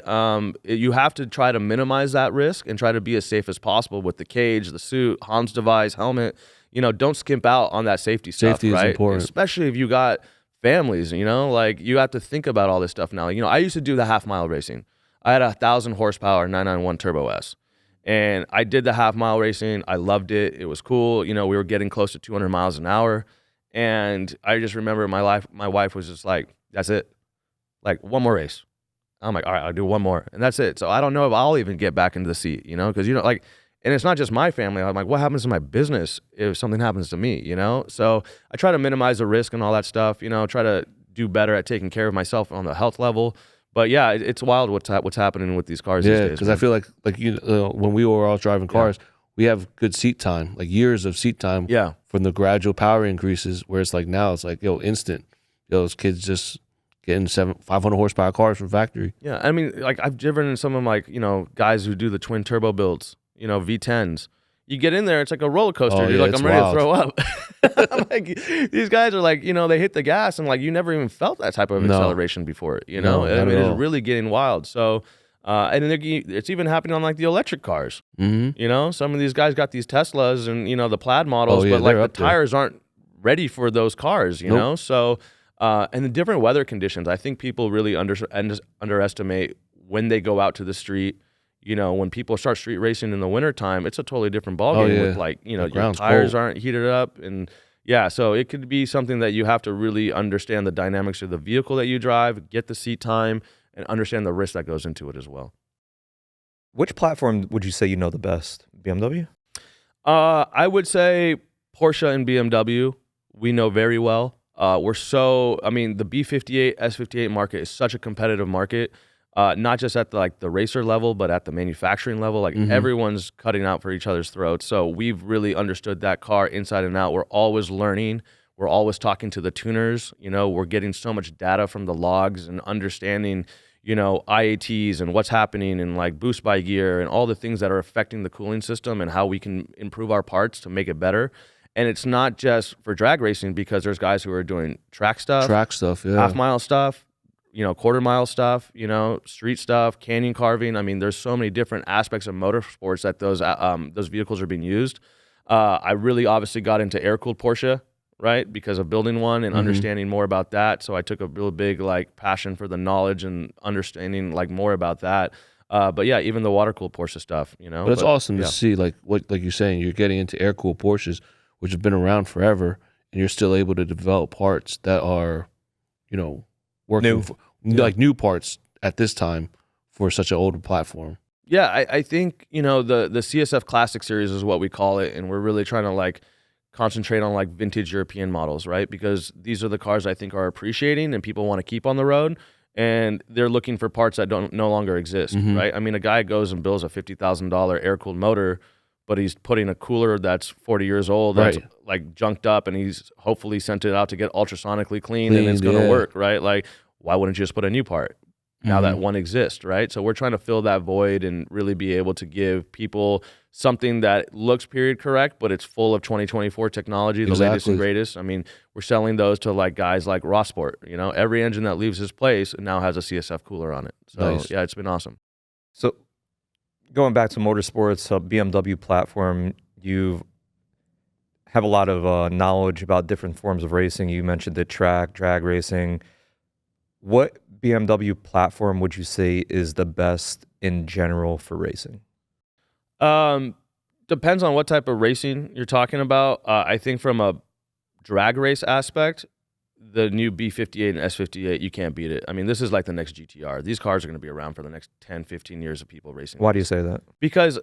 You have to try to minimize that risk and try to be as safe as possible with the cage, the suit, Hans device, helmet. Don't skimp out on that safety stuff, Safety right? is important. Especially if you got families, like you have to think about all this stuff now. I used to do the half-mile racing. I had a 1,000 horsepower 991 Turbo S. And I did the half-mile racing. I loved it. It was cool. We were getting close to 200 miles an hour. And I just remember my wife was just like, that's it. Like, one more race. I'm like, all right, I'll do one more. And that's it. So I don't know if I'll even get back into the seat, because, and it's not just my family. I'm like, what happens to my business if something happens to me, So I try to minimize the risk and all that stuff, try to do better at taking care of myself on the health level. But yeah, it's wild what's happening with these cars these days. Because I feel like when we were all driving cars, we have good seat time, like years of seat time from the gradual power increases, where it's like now it's like, instant. Those kids just getting 500 horsepower cars from factory. Yeah, I mean, like I've driven in some of guys who do the twin turbo builds, V10s. You get in there, it's like a roller coaster. You're like, I'm ready to throw up. I'm like, these guys are like, they hit the gas and like you never even felt that type of acceleration before, No, I mean, it's really getting wild. So, and it's even happening on like the electric cars. Mm-hmm. Some of these guys got these Teslas and the plaid models, but like the tires aren't ready for those cars, Nope. So. And the different weather conditions, I think people really underestimate when they go out to the street. When people start street racing in the wintertime, it's a totally different ballgame with your tires aren't heated up. And so it could be something that you have to really understand the dynamics of the vehicle that you drive, get the seat time, and understand the risk that goes into it as well. Which platform would you say the best? BMW? I would say Porsche and BMW, we know very well. The B58, S58 market is such a competitive market, not just at the racer level, but at the manufacturing level. Like everyone's cutting out for each other's throats. So we've really understood that car inside and out. We're always learning. We're always talking to the tuners. We're getting so much data from the logs and understanding, IATs and what's happening in like boost by gear and all the things that are affecting the cooling system and how we can improve our parts to make it better. And it's not just for drag racing, because there's guys who are doing track stuff, half mile stuff, quarter mile stuff, street stuff, canyon carving. I mean, there's so many different aspects of motorsports that those vehicles are being used. I really obviously got into air-cooled Porsche, right, because of building one and understanding more about that. So I took a real big passion for the knowledge and understanding more about that. But yeah, even the water-cooled Porsche stuff, But it's awesome to see like you're saying, you're getting into air-cooled Porsches, which have been around forever, and you're still able to develop parts that are, working new parts at this time for such an older platform. Yeah, I think, the CSF Classic Series is what we call it, and we're really trying to concentrate on vintage European models, right? Because these are the cars I think are appreciating and people want to keep on the road, and they're looking for parts that no longer exist, right? I mean, a guy goes and builds a $50,000 air-cooled motor, but he's putting a cooler that's 40 years old, that's junked up, and he's hopefully sent it out to get ultrasonically clean and it's going to work, right? Like, why wouldn't you just put a new part now that one exists, right? So we're trying to fill that void and really be able to give people something that looks period correct, but it's full of 2024 technology, the latest and greatest. I mean, we're selling those to guys like Rossport. Every engine that leaves his place now has a CSF cooler on it. So yeah, it's been awesome. So going back to motorsports, BMW platform, you have a lot of knowledge about different forms of racing. You mentioned the track, drag racing. What BMW platform would you say is the best in general for racing? Depends on what type of racing you're talking about. I think from a drag race aspect, the new B58 and S58, you can't beat it. I mean, this is like the next GTR. These cars are going to be around for the next 10, 15 years of people racing. Why do you say that? Because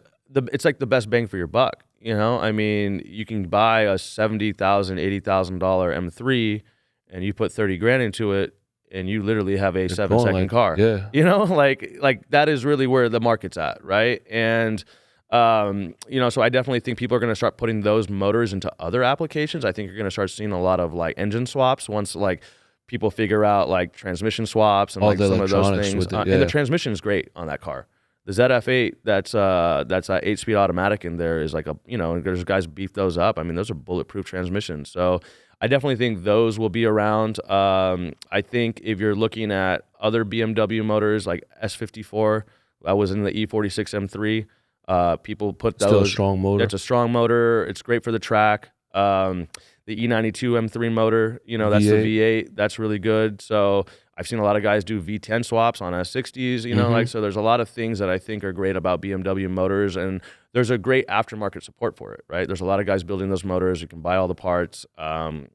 it's like the best bang for your buck. I mean, you can buy a $70,000, $80,000 M3 and you put 30 grand into it and you literally have a It's 7-second going, like, car. yeah. You know, like that is really where the market's at, right? And you know, so I definitely think people are going to start putting those motors into other applications. I think you're going to start seeing a lot of like engine swaps once like people figure out like transmission swaps and All like the some of those electronics things. with it, And the yeah. transmission is great on that car. The ZF8, that's a 8-speed automatic in there is like a, you know, there's guys beef those up. I mean, those are bulletproof transmissions. So I definitely think those will be around. I think if you're looking at other BMW motors like S54, I was in the E46 M3. People put those. Still a strong motor. It's a strong motor. It's great for the track. The E92 M3 motor, you know, that's the V8. That's really good. So I've seen a lot of guys do V10 swaps on S60s, you know, like, so there's a lot of things that I think are great about BMW motors, and there's a great aftermarket support for it, right? There's a lot of guys building those motors. You can buy all the parts,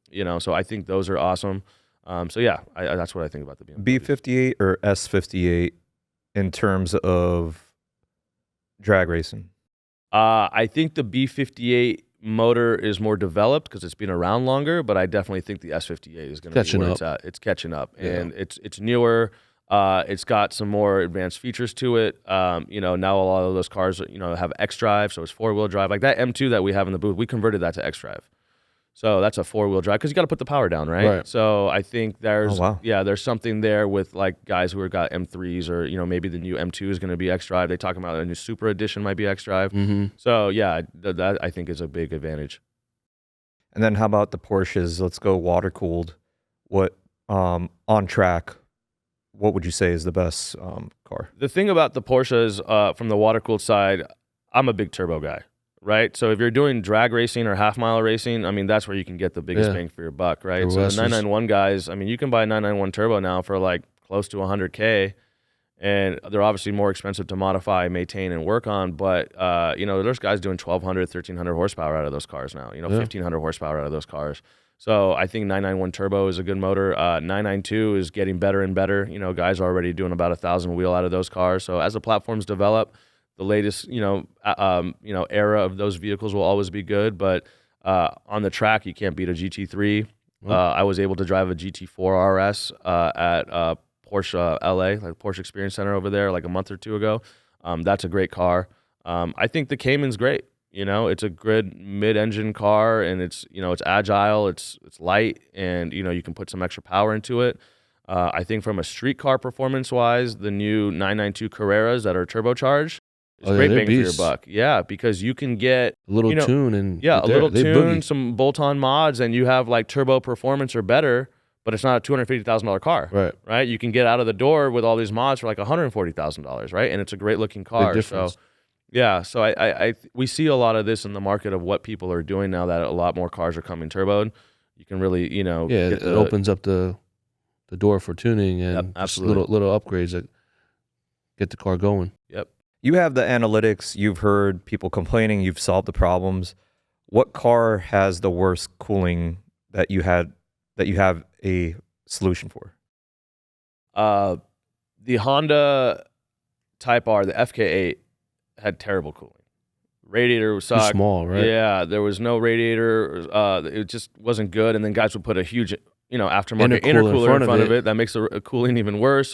you know, so I think those are awesome. So yeah, that's what I think about the BMW. B58 or S58 in terms of drag racing? I think the B58 motor is more developed because it's been around longer, but I definitely think the S58 is going to be where it's at. It's catching up, and it's newer. It's got some more advanced features to it. You know, now a lot of those cars, you know, have X-Drive, so it's 4-wheel drive. Like that M2 that we have in the booth, we converted that to X-Drive. So that's a 4-wheel drive because you got to put the power down, right? So I think there's there's something there with like guys who have got M3s, or you know, maybe the new M2 is going to be X-Drive. They talk about a new Super Edition might be X-Drive. So yeah, that I think is a big advantage. And then how about the Porsches? Let's go water cooled. What on track? What would you say is the best car? The thing about the Porsches from the water cooled side, I'm a big turbo guy. Right, so if you're doing drag racing or half-mile racing, I mean, that's where you can get the biggest bang for your buck, right? So the 991 guys, I mean, you can buy a 991 turbo now for like close to $100K, and they're obviously more expensive to modify, maintain, and work on. But you know, there's guys doing 1,200, 1,300 horsepower out of those cars now. You know, 1,500 horsepower out of those cars. So I think 991 turbo is a good motor. 992 is getting better and better. You know, guys are already doing about 1,000 wheel out of those cars. So as the platforms develop, the latest, you know, era of those vehicles will always be good, but on the track, you can't beat a GT3. I was able to drive a GT4 RS at Porsche LA, like Porsche Experience Center over there, like a month or two ago. That's a great car. I think the Cayman's great. You know, it's a good mid-engine car, and it's, you know, it's agile, it's light, and you know, you can put some extra power into it. I think from a street car performance-wise, the new 992 Carreras that are turbocharged. It's great bang for your buck. Yeah, because you can get a little tune and a little tune, some bolt-on mods, and you have like turbo performance or better, but it's not a $250,000 car. Right. You can get out of the door with all these mods for like $140,000, right? And it's a great looking car. So yeah, so we see a lot of this in the market of what people are doing now that a lot more cars are coming turboed. You can really, you know, it opens up the door for tuning and little upgrades that get the car going. Yep. You have the analytics, you've heard people complaining, you've solved the problems. What car has the worst cooling that you have a solution for? The Honda Type R, the FK8, had terrible cooling. Radiator was too small, right? Yeah, there was no radiator. It just wasn't good. And then guys would put a huge, you know, aftermarket intercooler in front of it. That makes the cooling even worse.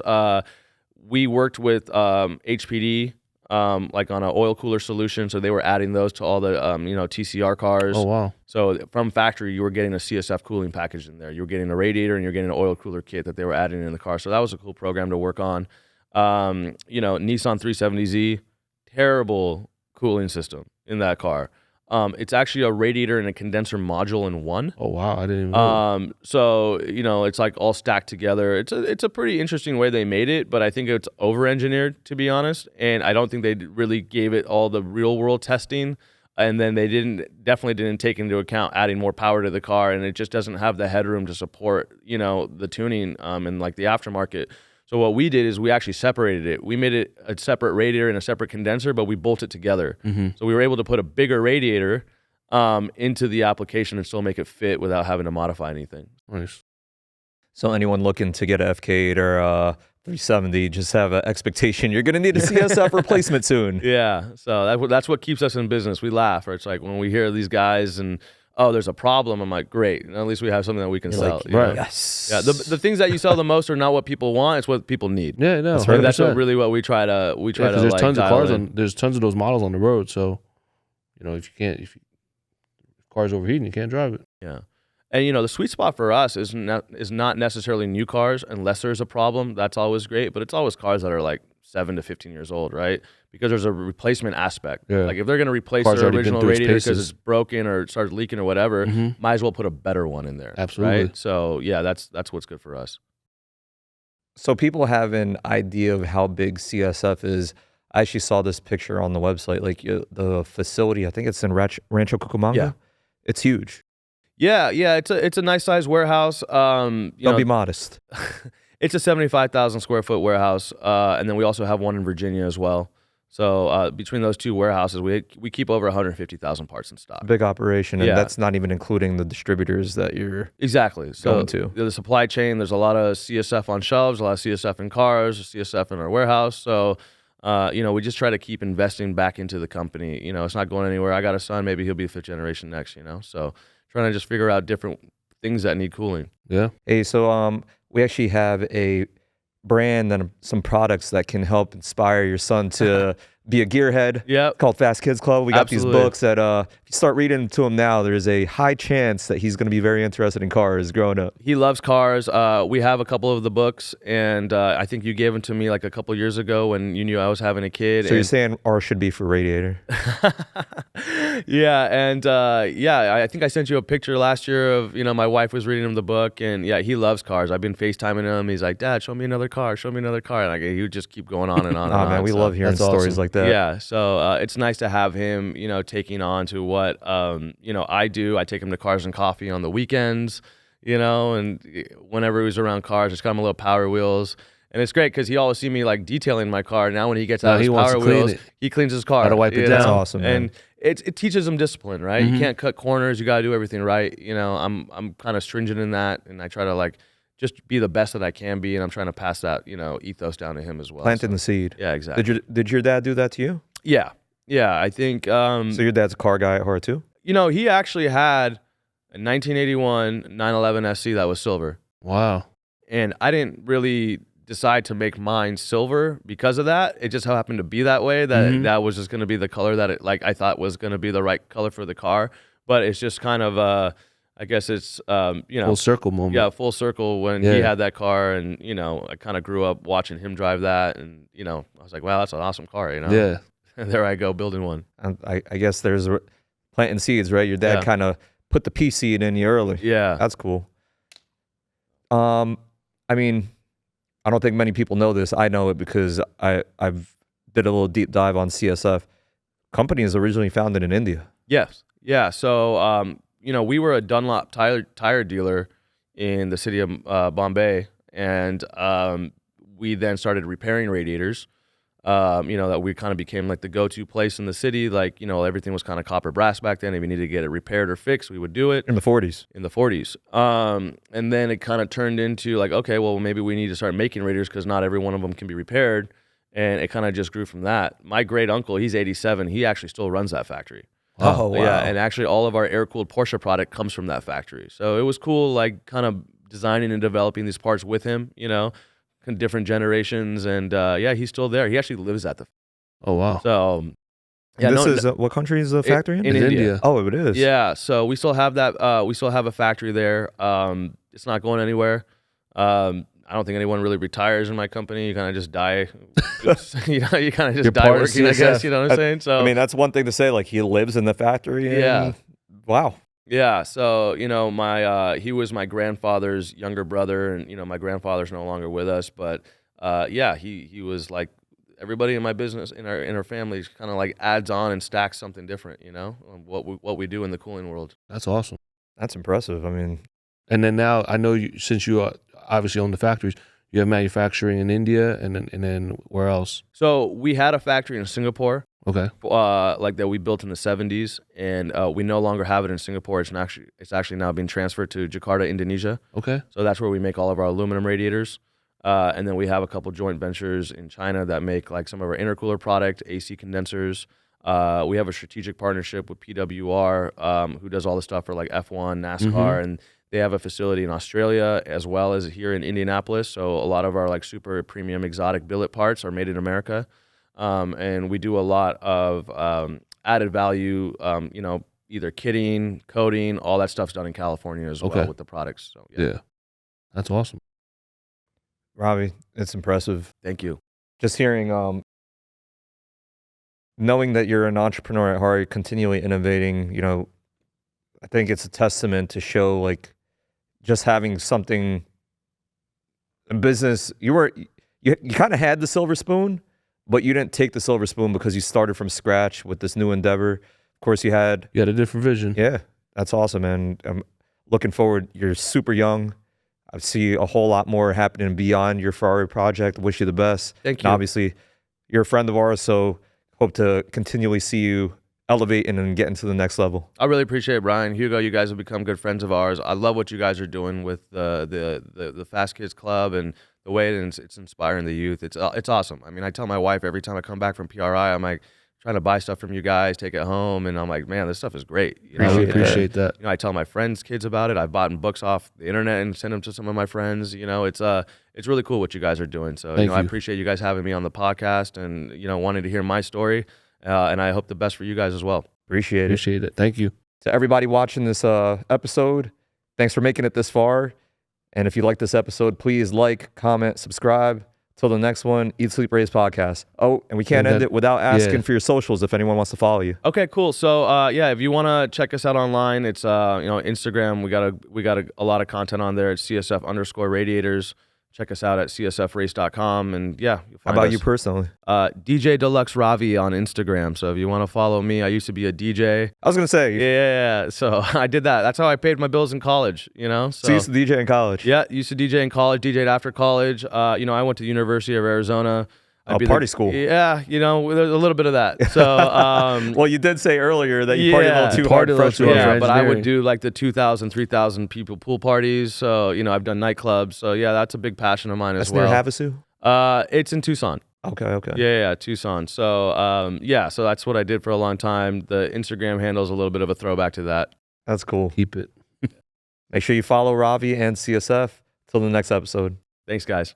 We worked with HPD. Like on an oil cooler solution, so they were adding those to all the you know, TCR cars. Oh wow! So from factory, you were getting a CSF cooling package in there. You were getting a radiator and you're getting an oil cooler kit that they were adding in the car. So that was a cool program to work on. You know, Nissan 370Z, terrible cooling system in that car. It's actually a radiator and a condenser module in one. Oh wow, I didn't even know. So you know, it's like all stacked together. It's a pretty interesting way they made it, but I think it's over-engineered, to be honest. And I don't think they really gave it all the real-world testing. And then they definitely didn't take into account adding more power to the car, and it just doesn't have the headroom to support, you know, the tuning and like the aftermarket. So what we did is we actually separated it. We made it a separate radiator and a separate condenser, but we bolted together. So we were able to put a bigger radiator into the application and still make it fit without having to modify anything. Nice. So anyone looking to get a FK8 or a 370, just have an expectation you're going to need a CSF replacement soon. Yeah, so that's what keeps us in business. We laugh. Or it's like when we hear these guys and oh, there's a problem. I'm like, great. And at least we have something that we can sell. Like, you know? right. Yes. Yeah. The things that you sell the most are not what people want. It's what people need. Yeah, no, That's And right. that's 100%. really what we try to Because there's like tons of dial cars in. there's tons of those models on the road. So, you know, if car's overheating, you can't drive it. Yeah. And, you know, the sweet spot for us is not necessarily new cars unless there's a problem. That's always great. But it's always cars that are like 7 to 15 years old, right? Because there's a replacement aspect. Yeah. Like if they're going to replace Car's their already been original through its radiator because paces. it's broken or it starts leaking or whatever, Mhm. might as well put a better one in there. Absolutely. Right? So, yeah, that's what's good for us. So people have an idea of how big CSF is. I actually saw this picture on the website, like the facility. I think it's in Rancho Cucamonga. Yeah. It's huge. Yeah, it's a nice sized warehouse. Don't be modest. It's a 75,000 square foot warehouse, and then we also have one in Virginia as well. So between those two warehouses, we keep over 150,000 parts in stock. Big operation, and Yeah. that's not even including the distributors that you're Exactly. So going to. the supply chain, there's a lot of CSF on shelves, a lot of CSF in cars, CSF in our warehouse. So, you know, we just try to keep investing back into the company. You know, it's not going anywhere. I got a son, maybe he'll be fifth generation next, you know. So trying to just figure out different things that need cooling. Yeah. Hey, so we actually have a brand and some products that can help inspire your son to be a gearhead. Yep. Called Fast Kids Club. We got Absolutely. these books that if you start reading to him now, there's a high chance that he's going to be very interested in cars growing up. He loves cars. We have a couple of the books, and I think you gave them to me like a couple years ago when you knew I was having a kid. So you're saying R should be for radiator? Yeah, and I think I sent you a picture last year of, you know, my wife was reading him the book, and yeah, he loves cars. I've been FaceTiming him. He's like, Dad, show me another car. Show me another car. And he would just keep going on and on and Oh on. man, we So, love hearing that's stories awesome. like that. yeah, so it's nice to have him, you know, taking on to what, you know, I do. I take him to Cars and Coffee on the weekends, you know, and whenever he's around cars, just got him a little Power Wheels. And it's great because he always see me like detailing my car. Now when he gets out of he his wants Power to clean Wheels, it. he cleans his car. Gotta wipe it you down. know? That's awesome, man. And it teaches him discipline, right? Mhm. You can't cut corners. You got to do everything right. You know, I'm kind of stringent in that, and I try to like just be the best that I can be, and I'm trying to pass that, you know, ethos down to him as well. Planting the seed. Yeah, exactly. Did your dad do that to you? Yeah, I think. So your dad's a car guy at heart too? You know, he actually had a 1981 911 SC that was silver. Wow. And I didn't really decide to make mine silver because of that. It just happened to be that way, that Mhm. that was just going to be the color that it, like I thought was going to be the right color for the car. But it's just kind of, I guess it's, you know, Full circle moment. yeah, full circle when he Yeah. had that car. And, you know, I kind of grew up watching him drive that. And, you know, I was like, wow, that's an awesome car, you know? Yeah. And there I go building one. And I guess there's planting seeds, right? Your dad Yeah. kind of put the pea seed in you early. Yeah. That's cool. I mean, I don't think many people know this. I know it because I've did a little deep dive on CSF. Company is originally founded in India. Yes. Yeah. So, you know, we were a Dunlop tire dealer in the city of Bombay, and we then started repairing radiators. You know, that we kind of became like the go-to place in the city. Like, you know, everything was kind of copper brass back then. If we needed to get it repaired or fixed, we would do it In the 40s. in the 40s. And then it kind of turned into like, okay, well, maybe we need to start making radiators because not every one of them can be repaired. And it kind of just grew from that. My great uncle, he's 87. He actually still runs that factory. Oh, wow. Yeah, and actually all of our air-cooled Porsche product comes from that factory. So it was cool, like kind of designing and developing these parts with him, you know, different generations. And yeah, he's still there. He actually lives at the. Oh, wow. So yeah, This is what country is the factory in? in It's India. India. Oh, it is. Yeah, so we still have that. We still have a factory there. It's not going anywhere. I don't think anyone really retires in my company. You kind of just die. You know, you kind of just You're die part of working, I CSF. guess. You know what I'm saying? So I mean, that's one thing to say. Like, he lives in the factory. And, Yeah. Wow. yeah, so you know, my he was my grandfather's younger brother, and you know, my grandfather's no longer with us, but yeah, he was like everybody in my business, in our family, kind of like adds on and stacks something different, you know, on what we do in the cooling world. That's awesome. That's impressive. I mean, And then now I know you, since you obviously own the factories, you have manufacturing in India and then where else? So we had a factory in Singapore, Okay. like that we built in the 70s, and we no longer have it in Singapore. It's actually now being transferred to Jakarta, Indonesia. Okay. So that's where we make all of our aluminum radiators. And then we have a couple joint ventures in China that make like some of our intercooler product, AC condensers. We have a strategic partnership with PWR, who does all the stuff for like F1, NASCAR, and they have a facility in Australia as well as here in Indianapolis. So a lot of our like super premium exotic billet parts are made in America. And we do a lot of added value, you know, either kitting, coating, all that stuff's done in California as well with the products. So Yeah. That's awesome. Ravi, it's impressive. Thank you. Just hearing, knowing that you're an entrepreneur at heart, continually innovating, you know, I think it's a testament to show like just having something in business. You kind of had the silver spoon, but you didn't take the silver spoon because you started from scratch with this new endeavor. Of course, you had a different vision. Yeah, that's awesome, man. I'm looking forward. You're super young. I see a whole lot more happening beyond your Ferrari project. Wish you the best. Thank you. And obviously, you're a friend of ours, so hope to continually see you elevating and getting to the next level. I really appreciate it, Brian. Hugo, you guys have become good friends of ours. I love what you guys are doing with the Fast Kids Club and the way it's inspiring the youth. It's awesome. I mean, I tell my wife every time I come back from PRI, I'm like trying to buy stuff from you guys, take it home, and I'm like, man, this stuff is great. You know? I appreciate that. You know, I tell my friends' kids about it. I've bought books off the internet and sent them to some of my friends. You know, it's really cool what you guys are doing. So I appreciate you guys having me on the podcast and you know wanting to hear my story. And I hope the best for you guys as well. Appreciate it. Thank you. To everybody watching this episode, thanks for making it this far. And if you like this episode, please like, comment, subscribe. Till the next one, Eat, Sleep, Raise podcast. Oh, and we can't end it without asking for your socials if anyone wants to follow you. Okay, cool. So yeah, if you want to check us out online, it's you know, Instagram. We got a lot of content on there. It's CSF_radiators. Check us out at csfrace.com, and yeah, you'll find How about us. you personally? DJ Deluxe Ravi on Instagram. So if you want to follow me, I used to be a DJ. I was gonna say, yeah. So I did that. That's how I paid my bills in college. You know. So you used to DJ in college? Yeah, used to DJ in college. DJ'd after college. You know, I went to the University of Arizona. Party school. Yeah, you know, there's a little bit of that. So, well, you did say earlier that you partied a little too hard freshman year. Yeah, but I would do like the 2,000, 3,000 people pool parties. So, you know, I've done nightclubs. So, yeah, that's a big passion of mine as well. That's near Havasu? It's in Tucson. Okay. Yeah, Tucson. So, yeah, so that's what I did for a long time. The Instagram handle is a little bit of a throwback to that. That's cool. Keep it. Make sure you follow Ravi and CSF. Till the next episode. Thanks, guys.